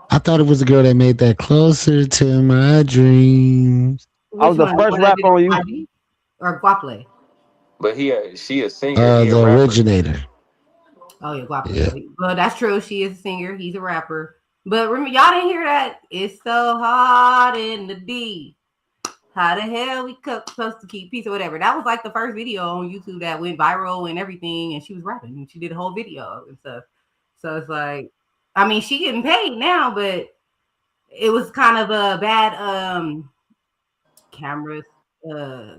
[SPEAKER 2] I thought it was the girl that made that Closer to My Dreams.
[SPEAKER 17] I was the first rapper on YouTube.
[SPEAKER 7] Or Guaple.
[SPEAKER 1] But she a singer.
[SPEAKER 2] The originator.
[SPEAKER 7] Oh yeah, Guaple.
[SPEAKER 2] Yeah.
[SPEAKER 7] Well, that's true. She is a singer. He's a rapper. But remember, y'all didn't hear that. It's so hard in the D. How the hell we supposed to keep peace or whatever? That was like the first video on YouTube that went viral and everything. And she was rapping. And she did a whole video and stuff. So it's like, I mean, she getting paid now, but it was kind of a bad cameras,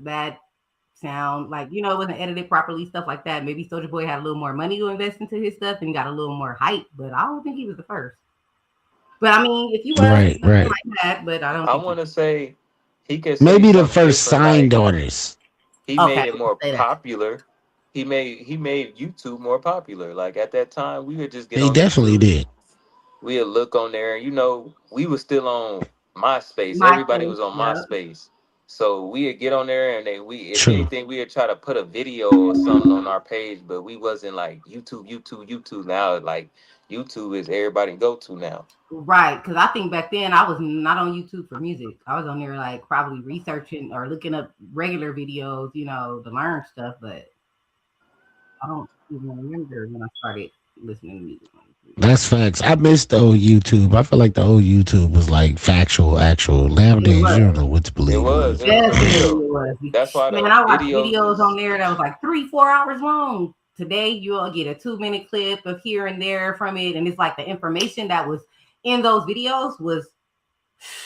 [SPEAKER 7] bad sound. Like, you know, it wasn't edited properly, stuff like that. Maybe Soldier Boy had a little more money to invest into his stuff and got a little more hype, but I don't think he was the first. But I mean, if you was
[SPEAKER 2] right.
[SPEAKER 7] like that, but I don't.
[SPEAKER 1] I want to say he could
[SPEAKER 2] maybe the first signed artist.
[SPEAKER 1] He made it more popular. He made YouTube more popular. Like at that time, we would just get.
[SPEAKER 2] They definitely did.
[SPEAKER 1] We would look on there, and you know, we were still on MySpace. Everybody was on MySpace. So we would get on there, and if anything, we would try to put a video or something on our page, but we wasn't like YouTube. Now, like YouTube is everybody go to now.
[SPEAKER 7] Right, because I think back then I was not on YouTube for music. I was on there like probably researching or looking up regular videos, you know, to learn stuff. But I don't even remember when I started listening to music.
[SPEAKER 2] That's facts. I missed the old YouTube. I feel like the old YouTube was like factual, actual. Nowadays, you don't know what to believe.
[SPEAKER 1] It was
[SPEAKER 7] Definitely
[SPEAKER 1] real.
[SPEAKER 7] it was.
[SPEAKER 1] That's why
[SPEAKER 7] Man,
[SPEAKER 1] the
[SPEAKER 7] I watched
[SPEAKER 1] videos
[SPEAKER 7] videos on there that was like 3-4 hours long. Today, you'll get a 2-minute clip of here and there from it, and it's like the information that was in those videos was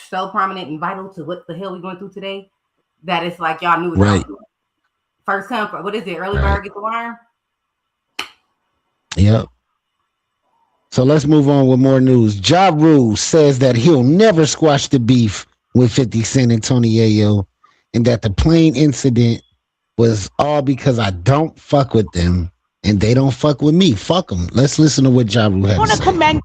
[SPEAKER 7] so prominent and vital to what the hell we going through today that it's like y'all knew it.
[SPEAKER 2] Right.
[SPEAKER 7] First time, what is it? Early bird get the worm.
[SPEAKER 2] Yep. So let's move on with more news. Ja Rule says that he'll never squash the beef with 50 Cent and Tony Yayo, and that the plane incident was all because I don't fuck with them and they don't fuck with me. Fuck them. Let's listen to what Ja Rule
[SPEAKER 18] I
[SPEAKER 2] had
[SPEAKER 18] want
[SPEAKER 2] to
[SPEAKER 18] to
[SPEAKER 2] say.
[SPEAKER 18] commend you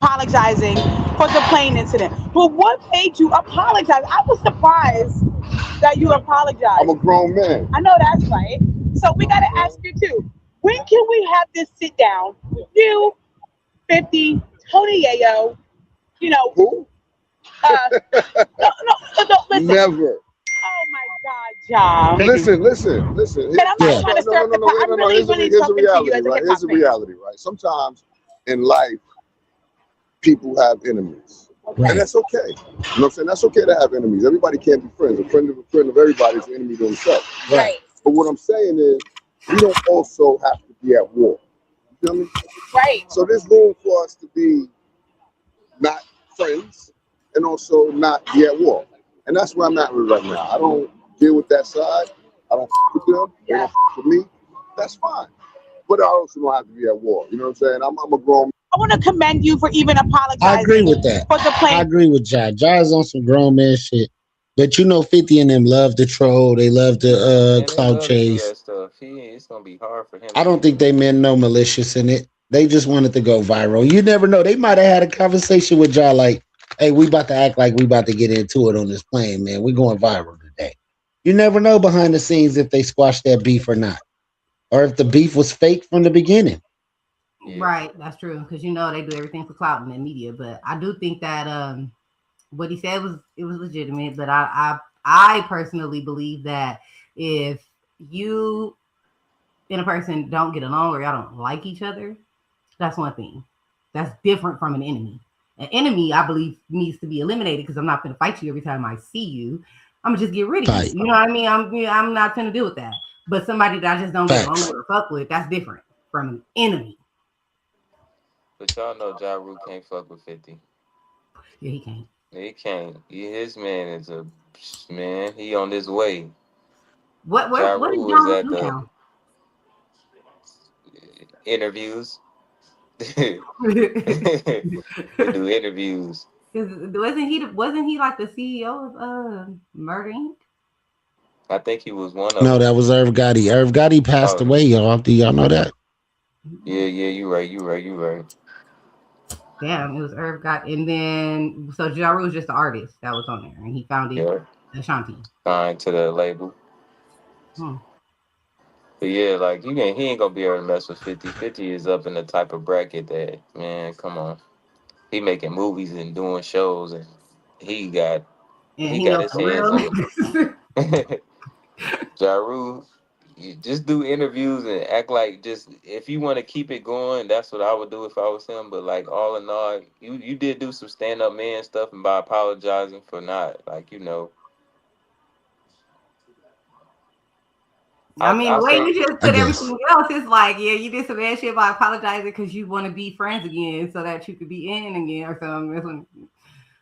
[SPEAKER 18] apologizing for the plane incident. But what made you apologize? I was surprised that you apologized.
[SPEAKER 15] I'm a grown man.
[SPEAKER 18] I know that's right. So we got to ask you too. When can we have this sit down with you, 50, Tony Yayo, you know?
[SPEAKER 15] Who?
[SPEAKER 18] No, listen.
[SPEAKER 15] Never.
[SPEAKER 18] Oh my God, John.
[SPEAKER 15] Listen.
[SPEAKER 18] And I'm not trying to stir the pot. I'm really
[SPEAKER 15] Here's the
[SPEAKER 18] talking to you
[SPEAKER 15] reality,
[SPEAKER 18] as a
[SPEAKER 15] right?
[SPEAKER 18] hip
[SPEAKER 15] Here's
[SPEAKER 18] hop
[SPEAKER 15] the
[SPEAKER 18] fan.
[SPEAKER 15] reality, right? Sometimes in life, people have enemies.
[SPEAKER 2] Right.
[SPEAKER 15] And that's okay. You know what I'm saying? That's okay to have enemies. Everybody can't be friends. A friend of everybody is an enemy to himself.
[SPEAKER 18] Right.
[SPEAKER 15] But what I'm saying is, we don't also have to be at war. You feel me?
[SPEAKER 18] Right.
[SPEAKER 15] So there's room for us to be not friends and also not be at war. And that's where I'm at with right now. I don't deal with that side. I don't with them. They don't with me. That's fine. But I also don't have to be at war. You know what I'm saying? I'm a grown.
[SPEAKER 18] I want to commend you for even apologizing.
[SPEAKER 2] I agree with that.
[SPEAKER 18] For the plane.
[SPEAKER 2] I agree with Ja. Ja's on some grown man shit. But you know, 50 and them love to troll. They love to cloud chase.
[SPEAKER 1] that stuff. It's gonna be hard for him.
[SPEAKER 2] I don't think they meant no malicious in it. They just wanted to go viral. You never know. They might have had a conversation with Ja like, hey, we about to act like we about to get into it on this plane, man. We're going viral today. You never know behind the scenes if they squashed that beef or not. Or if the beef was fake from the beginning.
[SPEAKER 7] Right, that's true. Because you know they do everything for clout in the media. But I do think that what he said was legitimate. But I personally believe that if you and a person don't get along or y'all don't like each other, that's one thing. That's different from an enemy. An enemy, I believe, needs to be eliminated because I'm not going to fight you every time I see you. I'm gonna just get rid of you. You know what I mean? I'm not going to deal with that. But somebody that I just don't get along with or fuck with, that's different from an enemy.
[SPEAKER 1] But y'all know Ja Rule can't fuck with 50.
[SPEAKER 7] Yeah, he can't.
[SPEAKER 1] He can't. His man is a man. He on his way.
[SPEAKER 7] What is Ja Rule do now?
[SPEAKER 1] Interviews. They do interviews.
[SPEAKER 7] Wasn't he like the CEO of Murder Inc.?
[SPEAKER 1] I think he was one of
[SPEAKER 2] No,
[SPEAKER 1] them.
[SPEAKER 2] that was Irv Gotti. Irv Gotti passed away, y'all. Do y'all know that?
[SPEAKER 1] Yeah, you right.
[SPEAKER 7] Damn, it was Irv Gotti. And then, so Ja Rule was just the artist that was on there. And he founded Ashanti.
[SPEAKER 1] Signed to the label. But yeah, like he ain't gonna be able to mess with 50. 50 is up in the type of bracket that, man, come on. He making movies and doing shows, and he got his hands on it. Ja Rule, you just do interviews and act like if you want to keep it going, that's what I would do if I was him. But like all in all, you did do some stand-up man stuff, and by apologizing for not, like, you know.
[SPEAKER 7] I mean, the way you just put everything else, it's like, yeah, you did some bad shit by apologizing because you want to be friends again so that you could be in again or something.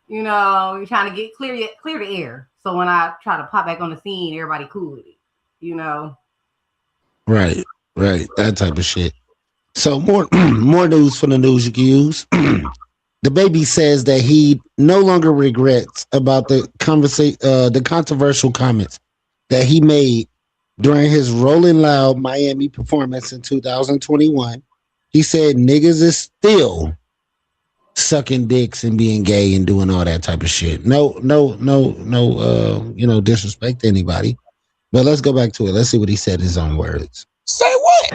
[SPEAKER 7] You know, you're trying to get clear the air. So when I try to pop back on the scene, everybody cool with it, you know?
[SPEAKER 2] Right. That type of shit. So more news from the news you can use. The baby says that he no longer regrets about the controversial comments that he made during his Rolling Loud Miami performance in 2021. He said niggas is still sucking dicks and being gay and doing all that type of shit. No, disrespect to anybody. But let's go back to it. Let's see what he said in his own words.
[SPEAKER 19] Say what?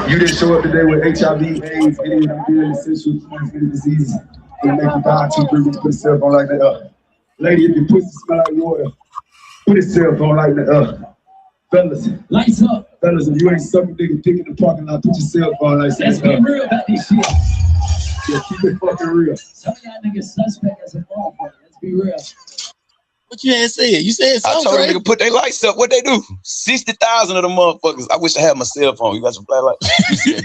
[SPEAKER 19] You didn't show up today with HIV, AIDS, any of the essential transmitted diseases. It'll make you die too quick to put a cell phone like that. Lady, if your pussy smell like water, put a cell phone like that. Fellas, lights up. Fellas, if you ain't sucking nigga dick in the parking lot, put your cell phone like that. Let's be real about this shit. Yeah, keep it fucking real. Some of y'all niggas suspect as a motherfucker. Let's be real.
[SPEAKER 20] What you had said? You said something.
[SPEAKER 21] I told them
[SPEAKER 20] right?
[SPEAKER 21] nigga put their lights up. What they do? 60,000 of them motherfuckers. I wish I had my cell phone. You got some flashlight? Let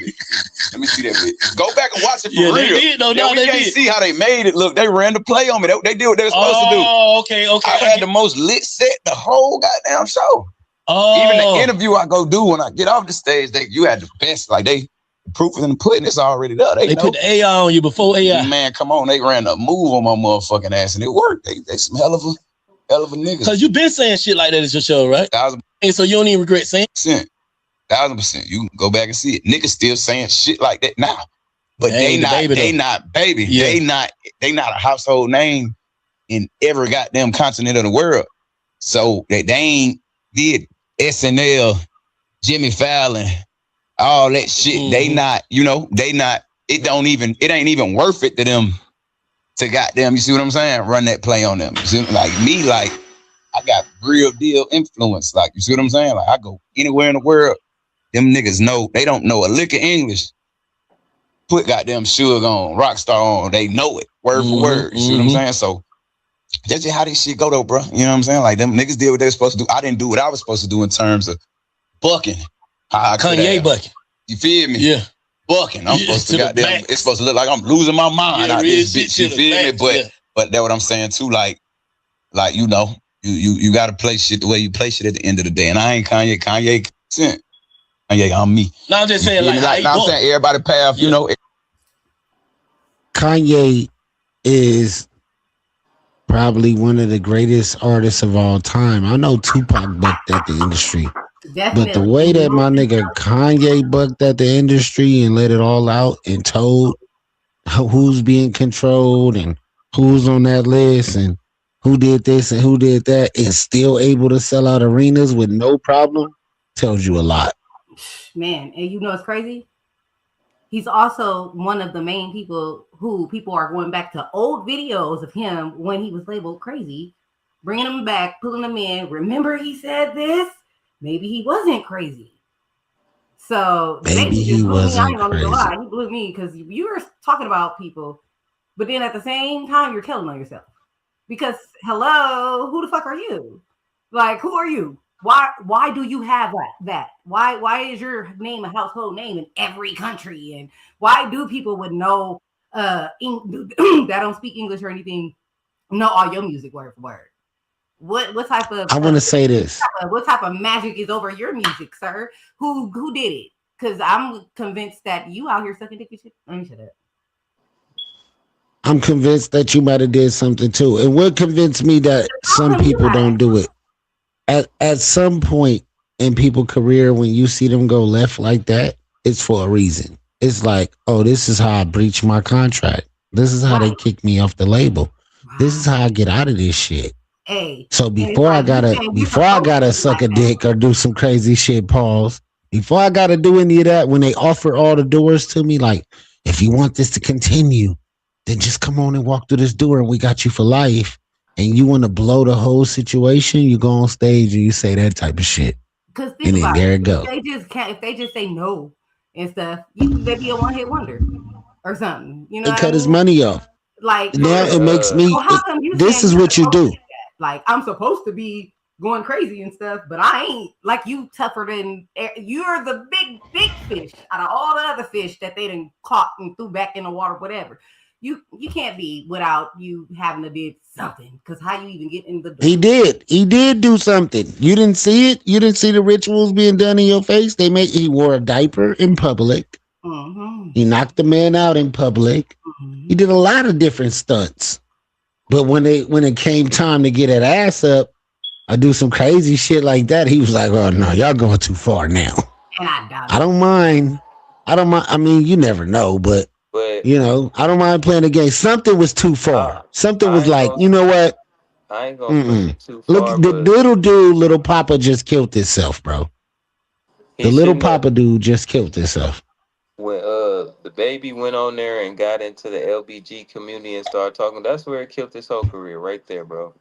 [SPEAKER 21] me see that bitch. Go back and watch it for real.
[SPEAKER 20] They did. No,
[SPEAKER 21] we
[SPEAKER 20] they
[SPEAKER 21] can't
[SPEAKER 20] did.
[SPEAKER 21] see how they made it look. They ran the play on me. They did what they were supposed to do.
[SPEAKER 20] Oh, okay.
[SPEAKER 21] I had the most lit set the whole goddamn show.
[SPEAKER 20] Oh.
[SPEAKER 21] Even the interview I go do when I get off the stage, you had the best. Like the proof in the pudding, it's already there. They know.
[SPEAKER 20] Put the AI on you before AI.
[SPEAKER 21] Man, come on. They ran a move on my motherfucking ass and it worked. They some hell of a nigga.
[SPEAKER 20] Cause you been saying shit like that at your show, right?
[SPEAKER 21] 1,000%.
[SPEAKER 20] And so you don't even regret saying
[SPEAKER 21] 1,000%. You can go back and see it. Niggas still saying shit like that now. But they not baby. Yeah. They not a household name in every goddamn continent of the world. So they ain't did SNL, Jimmy Fallon, all that shit. They not, it ain't even worth it to them to goddamn, you see what I'm saying? Run that play on them. See, like me, I got real deal influence. Like, you see what I'm saying? Like, I go anywhere in the world, them niggas know, they don't know a lick of English. Put goddamn Suge on, Rockstar on, they know it, word for word. You see what I'm saying? So, that's just how this shit go though, bro. You know what I'm saying? Like, them niggas did what they were supposed to do. I didn't do what I was supposed to do in terms of bucking.
[SPEAKER 20] Kanye bucking.
[SPEAKER 21] You feel me?
[SPEAKER 20] Yeah.
[SPEAKER 21] Bucking. I'm supposed to goddamn, it's supposed to look like I'm losing my mind out this bitch. You feel me? But that's what I'm saying too. Like, you gotta play shit the way you play shit at the end of the day. And I ain't Kanye. Kanye, I'm me.
[SPEAKER 20] No, I'm just saying
[SPEAKER 21] I'm saying everybody path,
[SPEAKER 2] Kanye is probably one of the greatest artists of all time. I know Tupac bucked at the industry. But the way that my nigga Kanye bucked at the industry and let it all out and told who's being controlled and who's on that list and who did this and who did that and still able to sell out arenas with no problem tells you a lot.
[SPEAKER 7] Man, and you know what's crazy? He's also one of the main people who people are going back to old videos of him when he was labeled crazy, bringing him back, pulling him in. Remember he said this? Maybe he wasn't crazy. So
[SPEAKER 2] maybe he wasn't crazy.
[SPEAKER 7] He blew me because you were talking about people, but then at the same time you're telling on yourself. Because hello, who the fuck are you? Like, who are you? Why do you have that? Why is your name a household name in every country? And why do people would know that don't speak English or anything know all your music word for word? What type of
[SPEAKER 2] I want to say this.
[SPEAKER 7] What type of magic is over your music, sir? Who did it? Because I'm convinced that you out here sucking dick and shit. Let me shut up.
[SPEAKER 2] I'm convinced that you might have did something too. And what convinced me that some people don't do it. At some point in people's career, when you see them go left like that, it's for a reason. It's like, oh, this is how I breach my contract. This is how they kick me off the label. This is how I get out of this shit.
[SPEAKER 7] Hey,
[SPEAKER 2] so before I gotta suck a dick or do some crazy shit, pause. Before I gotta do any of that, when they offer all the doors to me, like, if you want this to continue, then just come on and walk through this door and we got you for life. And you want to blow the whole situation, you go on stage and you say that type of shit.
[SPEAKER 7] Because
[SPEAKER 2] and then there it go.
[SPEAKER 7] If they just say no and stuff, they be a one-hit wonder or something. You know,
[SPEAKER 2] they cut his money off.
[SPEAKER 7] Like
[SPEAKER 2] now, it makes me. This is what you do.
[SPEAKER 7] Like, I'm supposed to be going crazy and stuff, but I ain't. Like, you tougher than you're the big fish out of all the other fish that they done caught and threw back in the water, whatever. You can't be without you having to do something, because how you even get in the door?
[SPEAKER 2] He did do something. You didn't see it. You didn't see the rituals being done in your face. He wore a diaper in public.
[SPEAKER 7] Mm-hmm.
[SPEAKER 2] He knocked the man out in public. Mm-hmm. He did a lot of different stunts. But when it came time to get that ass up, I do some crazy shit like that, he was like, "Oh no, y'all going too far now."
[SPEAKER 7] And
[SPEAKER 2] I don't mind. I mean, you never know, but you know, I don't mind playing the game. Something was too far. Something was like, you know what?
[SPEAKER 1] I ain't gonna push it too far.
[SPEAKER 2] Look, the little dude, Little Papa, just killed himself, bro. The Little Papa dude just killed himself.
[SPEAKER 1] When the baby went on there and got into the LBG community and started talking, that's where it killed his whole career right there, bro.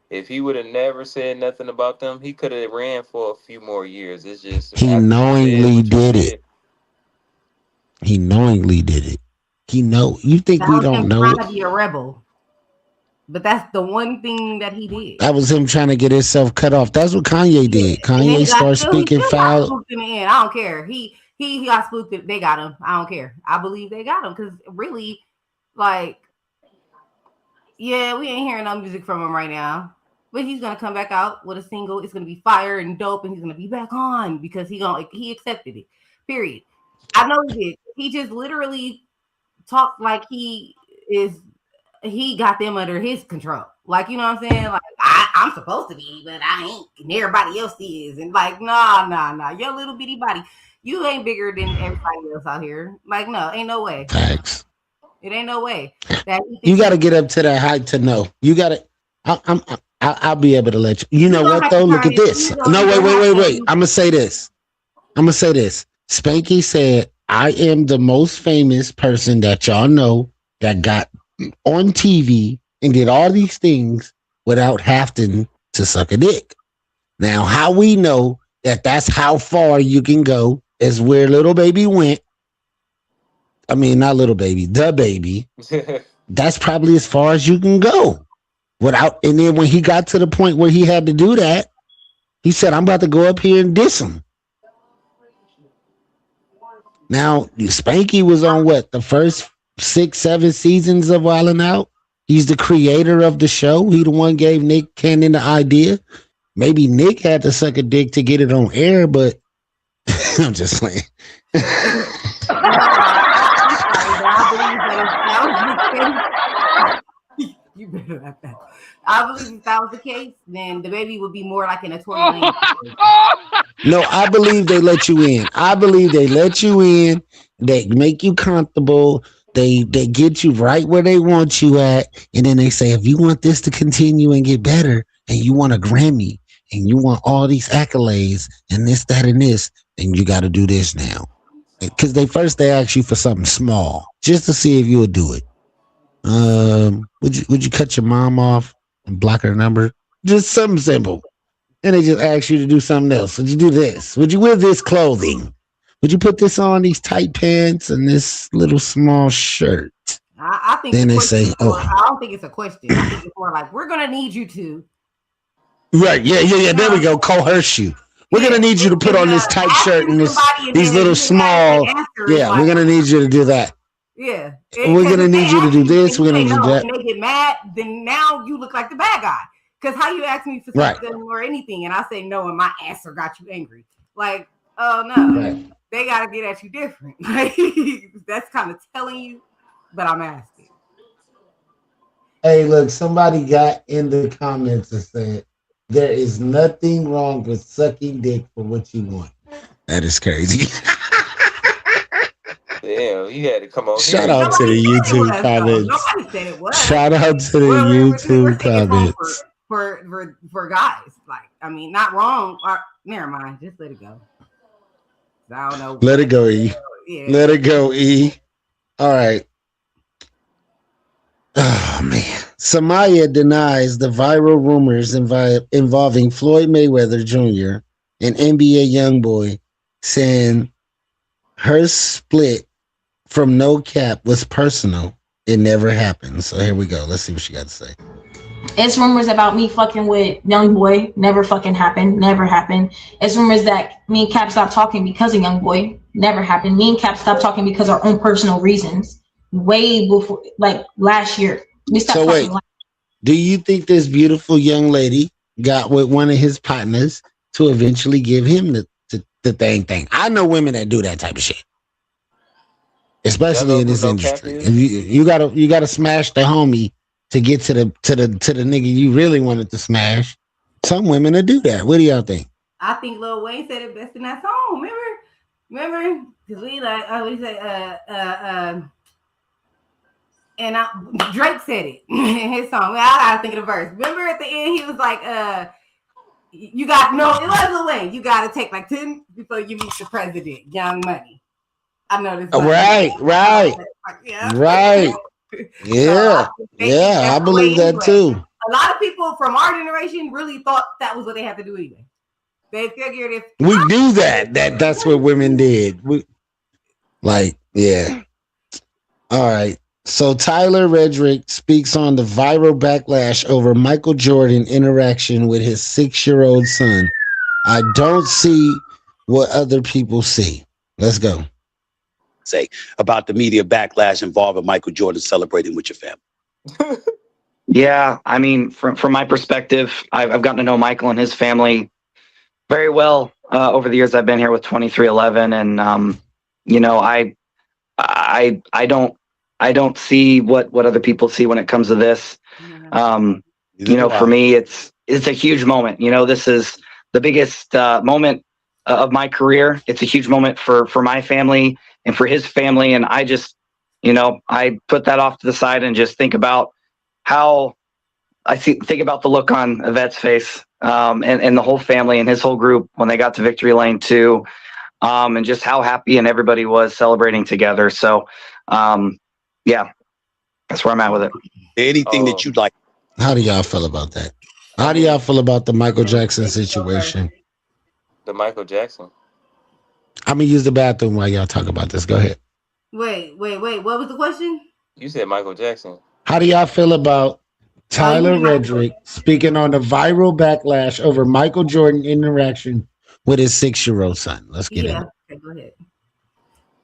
[SPEAKER 1] If he would have never said nothing about them, he could have ran for a few more years. It's just
[SPEAKER 2] He knowingly did it. He knowingly did it. He know. You think
[SPEAKER 7] That
[SPEAKER 2] we
[SPEAKER 7] was
[SPEAKER 2] don't
[SPEAKER 7] him
[SPEAKER 2] know
[SPEAKER 7] trying
[SPEAKER 2] it?
[SPEAKER 7] to be a rebel, but that's the one thing that he did.
[SPEAKER 2] That was him trying to get himself cut off. That's what Kanye did. Kanye started speaking
[SPEAKER 7] He
[SPEAKER 2] foul.
[SPEAKER 7] spooked in the end. I don't care. He got spooked. They got him. I don't care. I believe they got him because really, like, yeah, we ain't hearing no music from him right now. But he's gonna come back out with a single. It's gonna be fire and dope, and he's gonna be back on because he accepted it. Period. I know he did. He just literally talked like he got them under his control. Like, you know what I'm saying? Like, I'm supposed to be, but I ain't, and everybody else is. And like, nah. Your little bitty body, you ain't bigger than everybody else out here. Like, no, ain't no way.
[SPEAKER 2] Facts.
[SPEAKER 7] It ain't no way. That
[SPEAKER 2] You got to get up to that height to know. You got to. I'll be able to let you. You know what though? Look at this. No, wait. I'm gonna say this. Spanky said, "I am the most famous person that y'all know that got on TV and did all these things without having to suck a dick." Now, how we know that that's how far you can go is where Little Baby went. I mean, not Little Baby, the Baby. That's probably as far as you can go. And then when he got to the point where he had to do that, he said, "I'm about to go up here and diss him." Now, Spanky was on the first 6-7 seasons of Wild 'N Out. He's the creator of the show. He the one gave Nick Cannon the idea. Maybe Nick had to suck a dick to get it on air, but I'm just saying.
[SPEAKER 7] You better have that. I believe if that was the case, then the Baby would be more like in a Tory Lanez.
[SPEAKER 2] No, I believe they let you in. They make you comfortable. They get you right where they want you at. And then they say, if you want this to continue and get better, and you want a Grammy, and you want all these accolades, and this, that, and this, then you got to do this now. Because they ask you for something small, just to see if you would do it. Would you cut your mom off and block her number? Just something simple. And they just ask you to do something else. Would you do this? Would you wear this clothing? Would you put this on, these tight pants and this little small shirt?
[SPEAKER 7] I think
[SPEAKER 2] then they say,
[SPEAKER 7] I don't think it's a question. I think it's more like, we're gonna need you to.
[SPEAKER 2] Right, yeah. There we go. Coerce you. We're gonna need you to put on this tight shirt and these little small. Yeah, we're gonna need you to do that.
[SPEAKER 7] Yeah.
[SPEAKER 2] We're gonna need you to do this. We're gonna need that.
[SPEAKER 7] And they get mad, then now you look like the bad guy. Because how you ask me for something or anything, and I say no, and my answer got you angry. Like, oh no, they gotta get at you different. That's kind of telling you, but I'm asking.
[SPEAKER 2] Hey, look, somebody got in the comments and said there is nothing wrong with sucking dick for what you want. That is crazy.
[SPEAKER 1] Damn, you had to come on.
[SPEAKER 2] Shout out to the YouTube comments.
[SPEAKER 7] Nobody said it was.
[SPEAKER 2] Shout out to the YouTube comments.
[SPEAKER 7] For guys, like, I mean, not wrong. Never mind, just let it go. I don't know.
[SPEAKER 2] Let it go, E.
[SPEAKER 7] Yeah.
[SPEAKER 2] Let it go, E. All right. Oh man. Samaya denies the viral rumors involving Floyd Mayweather Jr. and NBA YoungBoy, saying her split from No Cap was personal. It never happened. So here we go. Let's see what she got to say.
[SPEAKER 4] It's rumors about me fucking with YoungBoy. Never fucking happened. Never happened. It's rumors that me and Cap stopped talking because of YoungBoy. Never happened. Me and Cap stopped talking because of our own personal reasons. Way before, like last year. We stopped talking.
[SPEAKER 2] Do you think this beautiful young lady got with one of his partners to eventually give him the thing? I know women that do that type of shit, especially in this industry. You gotta smash the homie to get to the nigga you really wanted to smash. Some women will do that. What do y'all think?
[SPEAKER 7] I think Lil Wayne said it best in that song. Remember? Because we like, what do you say? And Drake said it in his song. I gotta think of the verse. Remember at the end, he was like, it was Lil Wayne. You gotta take like 10 before you meet the president. Young Money. I know this.
[SPEAKER 2] Right. Yeah. I believe that too.
[SPEAKER 7] a lot of people from our generation really thought that was what they had to do anyway. They figured if
[SPEAKER 2] we knew that's what women did. Yeah. All right. So Tyler Redrick speaks on the viral backlash over Michael Jordan interaction with his 6-year-old son. I don't see what other people see. Let's go.
[SPEAKER 6] Say about the media backlash involving Michael Jordan celebrating with your family.
[SPEAKER 22] Yeah, I mean, from my perspective, I've gotten to know Michael and his family very well over the years I've been here with 23XI, and you know, I don't see what other people see when it comes to this. You know, for me, it's a huge moment. You know, this is the biggest moment of my career. It's a huge moment for my family and for his family, and I just, you know, I put that off to the side and just think about how think about the look on Yvette's face, and the whole family and his whole group when they got to Victory Lane 2, and just how happy and everybody was celebrating together. So, yeah, that's where I'm at with it.
[SPEAKER 6] Anything that you'd like.
[SPEAKER 2] How do y'all feel about that? How do y'all feel about the Michael Jackson situation?
[SPEAKER 1] The Michael Jackson.
[SPEAKER 2] I'm going to use the bathroom while y'all talk about this. Go ahead.
[SPEAKER 7] Wait. What was the question?
[SPEAKER 1] You said Michael Jackson.
[SPEAKER 2] How do y'all feel about Tyler Redrick speaking on the viral backlash over Michael Jordan interaction with his 6-year-old son? Let's get in.
[SPEAKER 7] Okay, go ahead.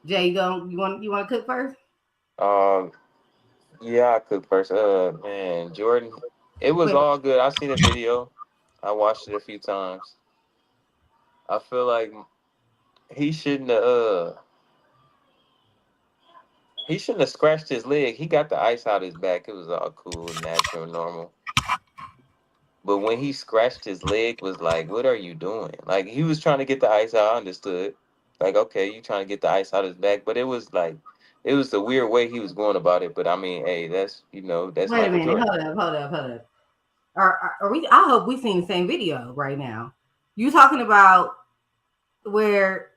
[SPEAKER 7] Jay, you want to cook first?
[SPEAKER 1] Yeah, I cook first. Man, Jordan, it was all good. I seen the video. I watched it a few times. I feel like he shouldn't have scratched his leg. He got the ice out his back. It was all cool, natural, normal. But when he scratched his leg, was like, what are you doing? Like, he was trying to get the ice out. I understood. Like, okay, you trying to get the ice out his back. But it was like, it was the weird way he was going about it. But I mean, hey, that's, you know, that's
[SPEAKER 7] Wait a
[SPEAKER 1] Michael
[SPEAKER 7] minute.
[SPEAKER 1] Jordan.
[SPEAKER 7] Hold up. Are we? I hope we seen the same video right now. You talking about where?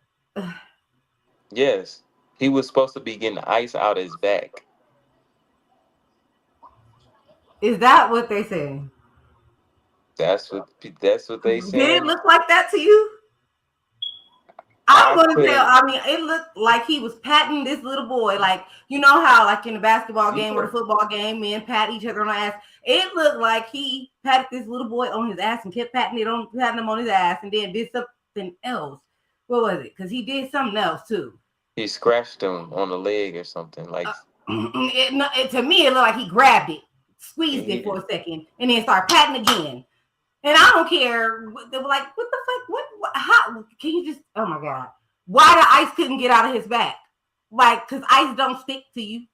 [SPEAKER 1] Yes, he was supposed to be getting the ice out his back.
[SPEAKER 7] Is that what they saying?
[SPEAKER 1] That's what they said.
[SPEAKER 7] Did it look like that to you? I'm going to tell. I mean, it looked like he was patting this little boy, like, you know how, like in the basketball game or the football game, men pat each other on the ass. It looked like he patted this little boy on his ass and kept patting him on his ass, and then did something else. What was it? Because he did something else too.
[SPEAKER 1] He scratched him on the leg or something. Like
[SPEAKER 7] to me, it looked like he grabbed it, squeezed it for a second, and then started patting again. And I don't care. They were like, what the fuck? What? How? Can you just, oh my God. Why the ice couldn't get out of his back? Like, because ice don't stick to you.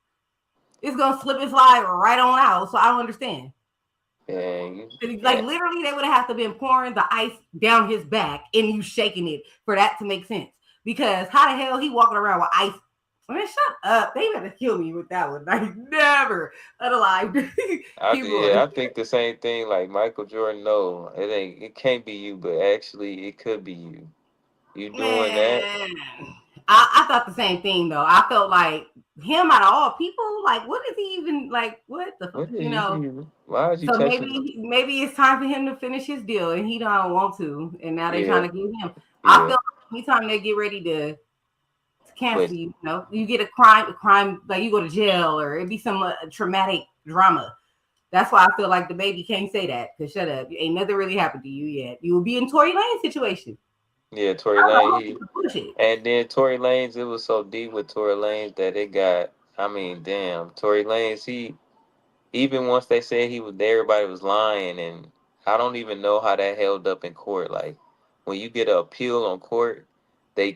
[SPEAKER 7] It's going to slip and slide right on out. So I don't understand. Like, literally, they would have to been pouring the ice down his back and you shaking it for that to make sense. Because how the hell he walking around with ice? I mean, shut up. They better kill me with that one. Like, never unalive.
[SPEAKER 1] I think the same thing. Like Michael Jordan, no, it can't be you, but actually it could be you. You doing that?
[SPEAKER 7] I thought the same thing though. I felt like him out of all people, like what is he even like? What the fuck? You know?
[SPEAKER 1] Why is he?
[SPEAKER 7] So maybe it's time for him to finish his deal, and he don't want to, and now they're trying to get him. I feel like anytime they get ready to cancel you, you know, you get a crime, like you go to jail or it'd be some traumatic drama. That's why I feel like the baby can't say that. Cause shut up, ain't nothing really happened to you yet. You will be in Tory Lane's situation.
[SPEAKER 1] Yeah, Tory Lanez. And then Tory Lanez, it was so deep with Tory Lanez that it got. I mean, damn, Tory Lanez. He even once they said everybody was lying, and I don't even know how that held up in court. Like when you get an appeal on court. They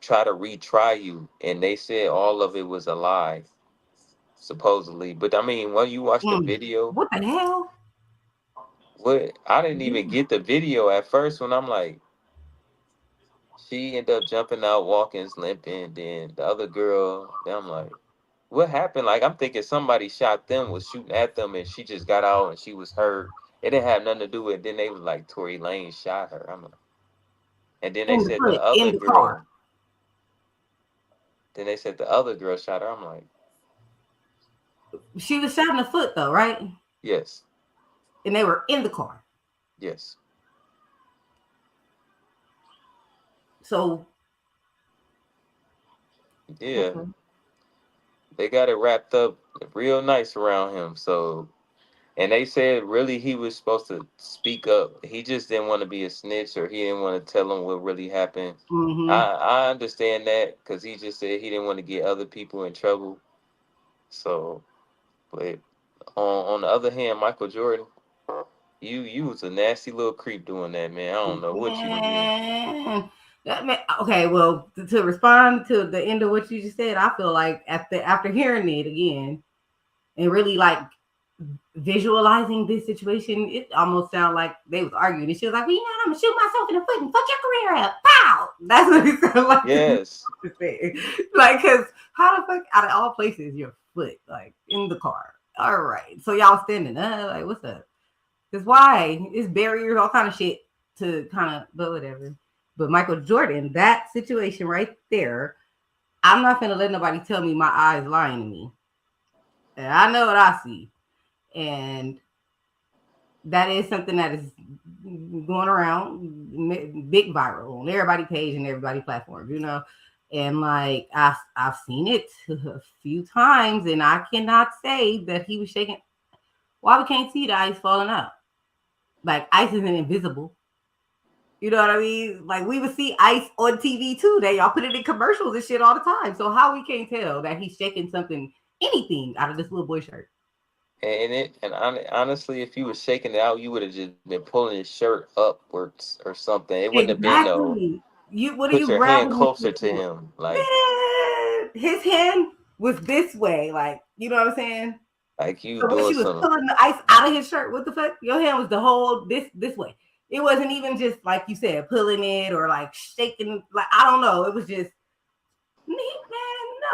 [SPEAKER 1] try to retry you, and they said all of it was a lie, supposedly. But I mean, when you watch the video,
[SPEAKER 7] what the hell?
[SPEAKER 1] What I didn't even get the video at first. When I'm like, she ended up jumping out, walking, limping. Then the other girl, then I'm like, what happened? Like I'm thinking somebody shot them, was shooting at them, and she just got out and she was hurt. It didn't have nothing to do with it. Then they was like, Tory Lanez shot her. I'm like. And then they said the other girl. Then they said the other girl shot her. I'm like,
[SPEAKER 7] she was shot in the foot, though, right?
[SPEAKER 1] Yes.
[SPEAKER 7] and they were in the car.
[SPEAKER 1] Yes.
[SPEAKER 7] So
[SPEAKER 1] yeah, they got it wrapped up real nice around him. So, and they said really he was supposed to speak up. He just didn't want to be a snitch, or he didn't want to tell them what really happened. I understand that because he just said he didn't want to get other people in trouble. So, but on the other hand, Michael Jordan, you was a nasty little creep doing that, man. I don't know what you did.
[SPEAKER 7] Okay, well, to respond to the end of what you just said, I feel like after hearing it again and really like visualizing this situation, it almost sounded like they was arguing. And she was like, well, you know, I'm gonna shoot myself in the foot and fuck your career up. Pow! That's what it sounded like.
[SPEAKER 1] Yes.
[SPEAKER 7] Like, because how the fuck out of all places your foot, like in the car? All right. So y'all standing like, what's up? Because why? It's barriers, all kind of shit to kind of, but whatever. But Michael Jordan, that situation right there, I'm not gonna let nobody tell me my eyes lying to me. And I know what I see. And that is something that is going around big viral on everybody's page and everybody's platform, you know. And like I've seen it a few times, and I cannot say that he was shaking. Why we can't see the ice falling out? Like ice isn't invisible. You know what I mean? Like we would see ice on TV too. Y'all put it in commercials and shit all the time. So how we can't tell that he's shaking something, anything out of this little boy shirt?
[SPEAKER 1] And honestly, if you were shaking it out, you would have just been pulling his shirt upwards or something. It wouldn't have been no.
[SPEAKER 7] What are
[SPEAKER 1] put
[SPEAKER 7] you
[SPEAKER 1] your
[SPEAKER 7] grabbing
[SPEAKER 1] hand closer to him, like
[SPEAKER 7] man, his hand was this way, like you know what I'm saying?
[SPEAKER 1] Like you
[SPEAKER 7] so when
[SPEAKER 1] doing
[SPEAKER 7] she was
[SPEAKER 1] something.
[SPEAKER 7] pulling the ice out of his shirt, what the fuck? Your hand was the whole this way. It wasn't even just like you said, pulling it or like shaking. Like I don't know. It was just man,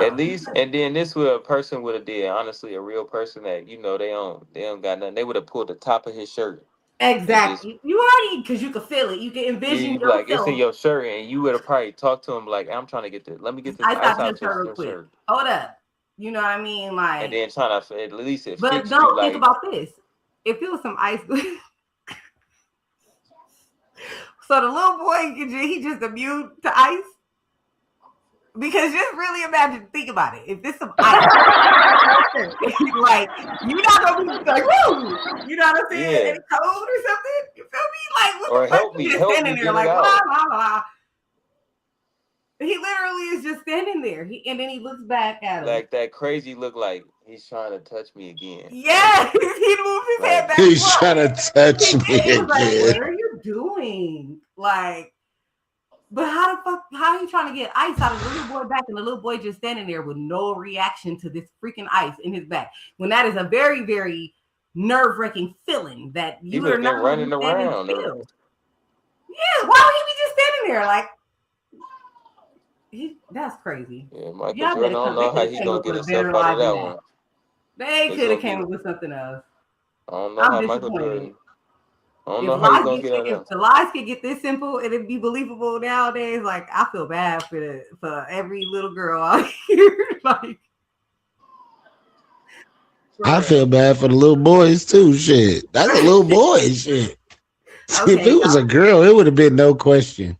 [SPEAKER 7] no.
[SPEAKER 1] At least, and then this would a person would have did. Honestly, a real person that you know they don't got nothing. They would have pulled the top of his shirt.
[SPEAKER 7] Exactly. You already because you could feel it. You can envision yourself.
[SPEAKER 1] Like it's in your shirt, and you would have probably talked to him like, "I'm trying to get this. Let me get this ice out your shirt.
[SPEAKER 7] Hold up. You know what I mean? Like,
[SPEAKER 1] and then trying to at least it.
[SPEAKER 7] But
[SPEAKER 1] fits
[SPEAKER 7] don't
[SPEAKER 1] you,
[SPEAKER 7] think
[SPEAKER 1] like,
[SPEAKER 7] about this. If it was some ice. So the little boy, he just immune to ice. Because just really imagine, think about it. If this some ice, like you're not gonna be like, woo, you know what I'm saying?
[SPEAKER 1] Yeah.
[SPEAKER 7] It's cold or something. You feel me? Like, what
[SPEAKER 1] or
[SPEAKER 7] the fuck?
[SPEAKER 1] help me,
[SPEAKER 7] Just
[SPEAKER 1] help
[SPEAKER 7] standing
[SPEAKER 1] me
[SPEAKER 7] there,
[SPEAKER 1] get
[SPEAKER 7] like,
[SPEAKER 1] it out.
[SPEAKER 7] blah, blah, blah. He literally is just standing there. And then he looks back at him.
[SPEAKER 1] Like that crazy look, like he's trying to touch me again.
[SPEAKER 7] Yes, he moved his head back.
[SPEAKER 2] He's trying to touch me
[SPEAKER 7] again. Like, what
[SPEAKER 2] again.
[SPEAKER 7] are you doing? Like. But how the fuck? How are you trying to get ice out of the little boy back, and the little boy just standing there with no reaction to this freaking ice in his back? When that is a very, very nerve-wracking feeling that you are not
[SPEAKER 1] running around.
[SPEAKER 7] Yeah, why would he be just standing there like? That's crazy.
[SPEAKER 1] Yeah, Michael Jordan. I don't know how he's gonna get himself out of that one.
[SPEAKER 7] They could have came up with something else.
[SPEAKER 1] I don't know how Michael Jordan. I don't know how he's gonna get out of that.
[SPEAKER 7] If the lies could get this simple and it'd be believable nowadays, like I feel bad for every little girl out here. Like,
[SPEAKER 2] I feel bad for the little boys too. Shit, that's a little boy. Shit.
[SPEAKER 7] Okay,
[SPEAKER 2] if it was a girl, it would have been no question.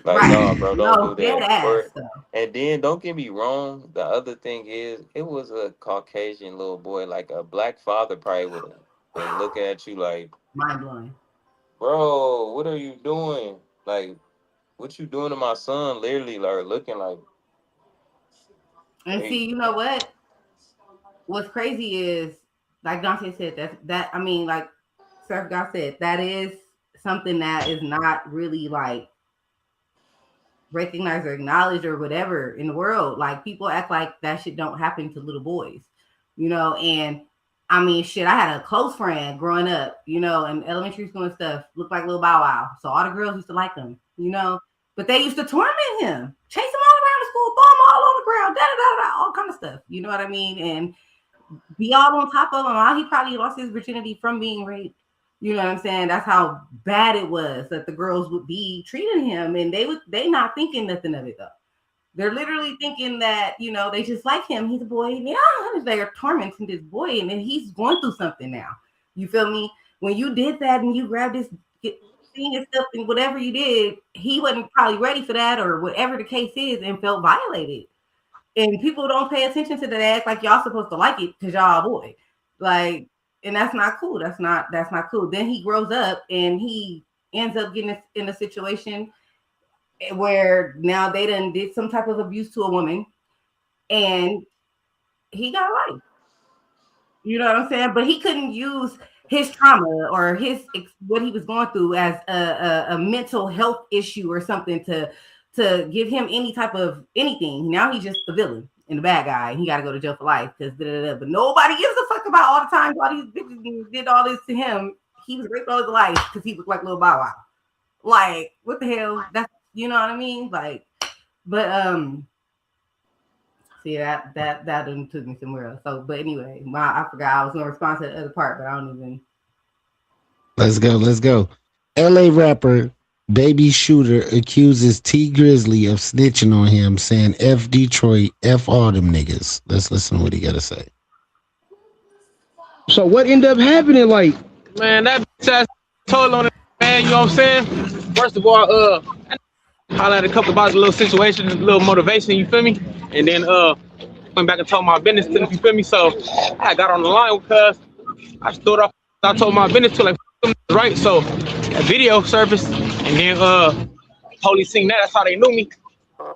[SPEAKER 1] Like, no, bro, don't do that. And then don't get me wrong. The other thing is, it was a Caucasian little boy. Like a black father probably would have been looking at you like.
[SPEAKER 7] Mind blowing.
[SPEAKER 1] Bro, what are you doing? Like, what you doing to my son? Literally, like, looking like.
[SPEAKER 7] And see, you know what? What's crazy is, like Dante said, that I mean, like Surf God said, that is something that is not really like recognized or acknowledged or whatever in the world. Like people act like that shit don't happen to little boys, you know, and I mean, shit, I had a close friend growing up, you know, in elementary school and stuff, looked like Lil Bow Wow. So all the girls used to like him, you know, but they used to torment him, chase him all around the school, throw him all on the ground, all kind of stuff. You know what I mean? And be all on top of him. He probably lost his virginity from being raped. You know what I'm saying? That's how bad it was that the girls would be treating him. And they not thinking nothing of it though. They're literally thinking that, you know, they just like him. He's a boy. Yeah, they're tormenting this boy, and then he's going through something now. You feel me? when you did that and you grabbed his thing and stuff and whatever you did, he wasn't probably ready for that or whatever the case is and felt violated. And people don't pay attention to that. Act like y'all supposed to like it because y'all a boy. Like, and that's not cool. That's not cool. Then he grows up and he ends up getting in a situation where now they done did some type of abuse to a woman and he got life. You know what I'm saying? But he couldn't use his trauma or what he was going through as a mental health issue or something to give him any type of anything. Now he's just the villain and the bad guy. He got to go to jail for life because but nobody gives a fuck about all the time all these bitches did all this to him. He was raped all his life because he looked like Lil Bow Wow. Like, what the hell? That's, you know what I mean? Like, but see that done took me somewhere else. So, but anyway, I forgot I was gonna respond to the other part, but I don't even.
[SPEAKER 2] Let's go. LA rapper Baby Shooter accuses T Grizzly of snitching on him, saying F Detroit, F all them niggas. Let's listen to what he got to say.
[SPEAKER 3] So what ended up happening? Like, man, that bitch told on it, man. You know what I'm saying? First of all, highlighted a couple about a little situation, a little motivation. You feel me? And then went back and told my business to them. You feel me? So I got on the line because I just threw it off. I told my business to right. So a video surfaced, and then police seen that. That's how they knew me. I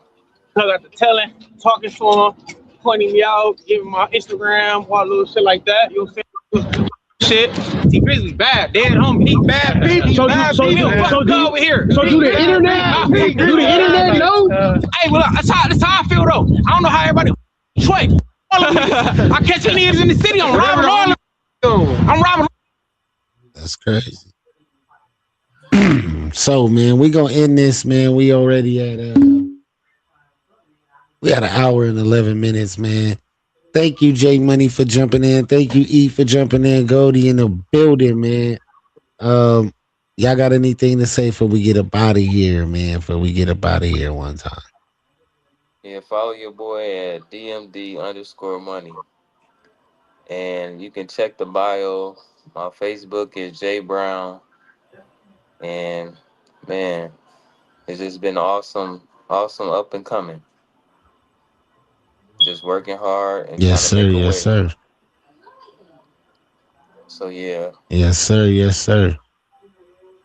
[SPEAKER 3] got the telling, talking to him, pointing me out, giving my Instagram, all little shit like that. You know what I'm saying? Shit. T Grizzly bad. Dead homie. He bad people. So do the internet? Do the internet know? Hey, well, that's how I feel though. I don't know how everybody. Detroit. I catch any niggas in the city. I'm robbing all of them. I'm robbing.
[SPEAKER 2] That's crazy. So, man, we gonna end this, man. We already at we had an hour and 11 minutes, man. Thank you, J Money, for jumping in. Thank you, E, for jumping in. Goldie in the building, man. Y'all got anything to say before we get up out of here, man? Before we get up out of here one time.
[SPEAKER 1] Yeah, follow your boy at DMD_money. And you can check the bio. My Facebook is J Brown. And man, it's just been awesome up and coming. Just working hard and
[SPEAKER 2] yes, sir. Yes, sir.
[SPEAKER 1] So yeah.
[SPEAKER 2] Yes, sir. Yes, sir.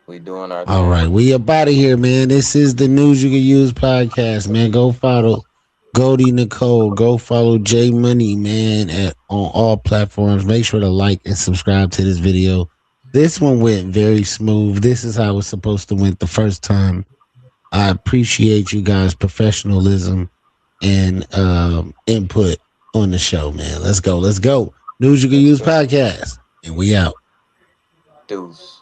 [SPEAKER 1] We doing our
[SPEAKER 2] all right. We up out of here, man. This is the News You Can Use podcast, man. Go follow Goldie Nicole. Go follow J Money, man, on all platforms. Make sure to like and subscribe to this video. This one went very smooth. This is how it was supposed to went the first time. I appreciate you guys' professionalism and input on the show, man. Let's go. News You Can Use podcast. And we out.
[SPEAKER 1] Deuce.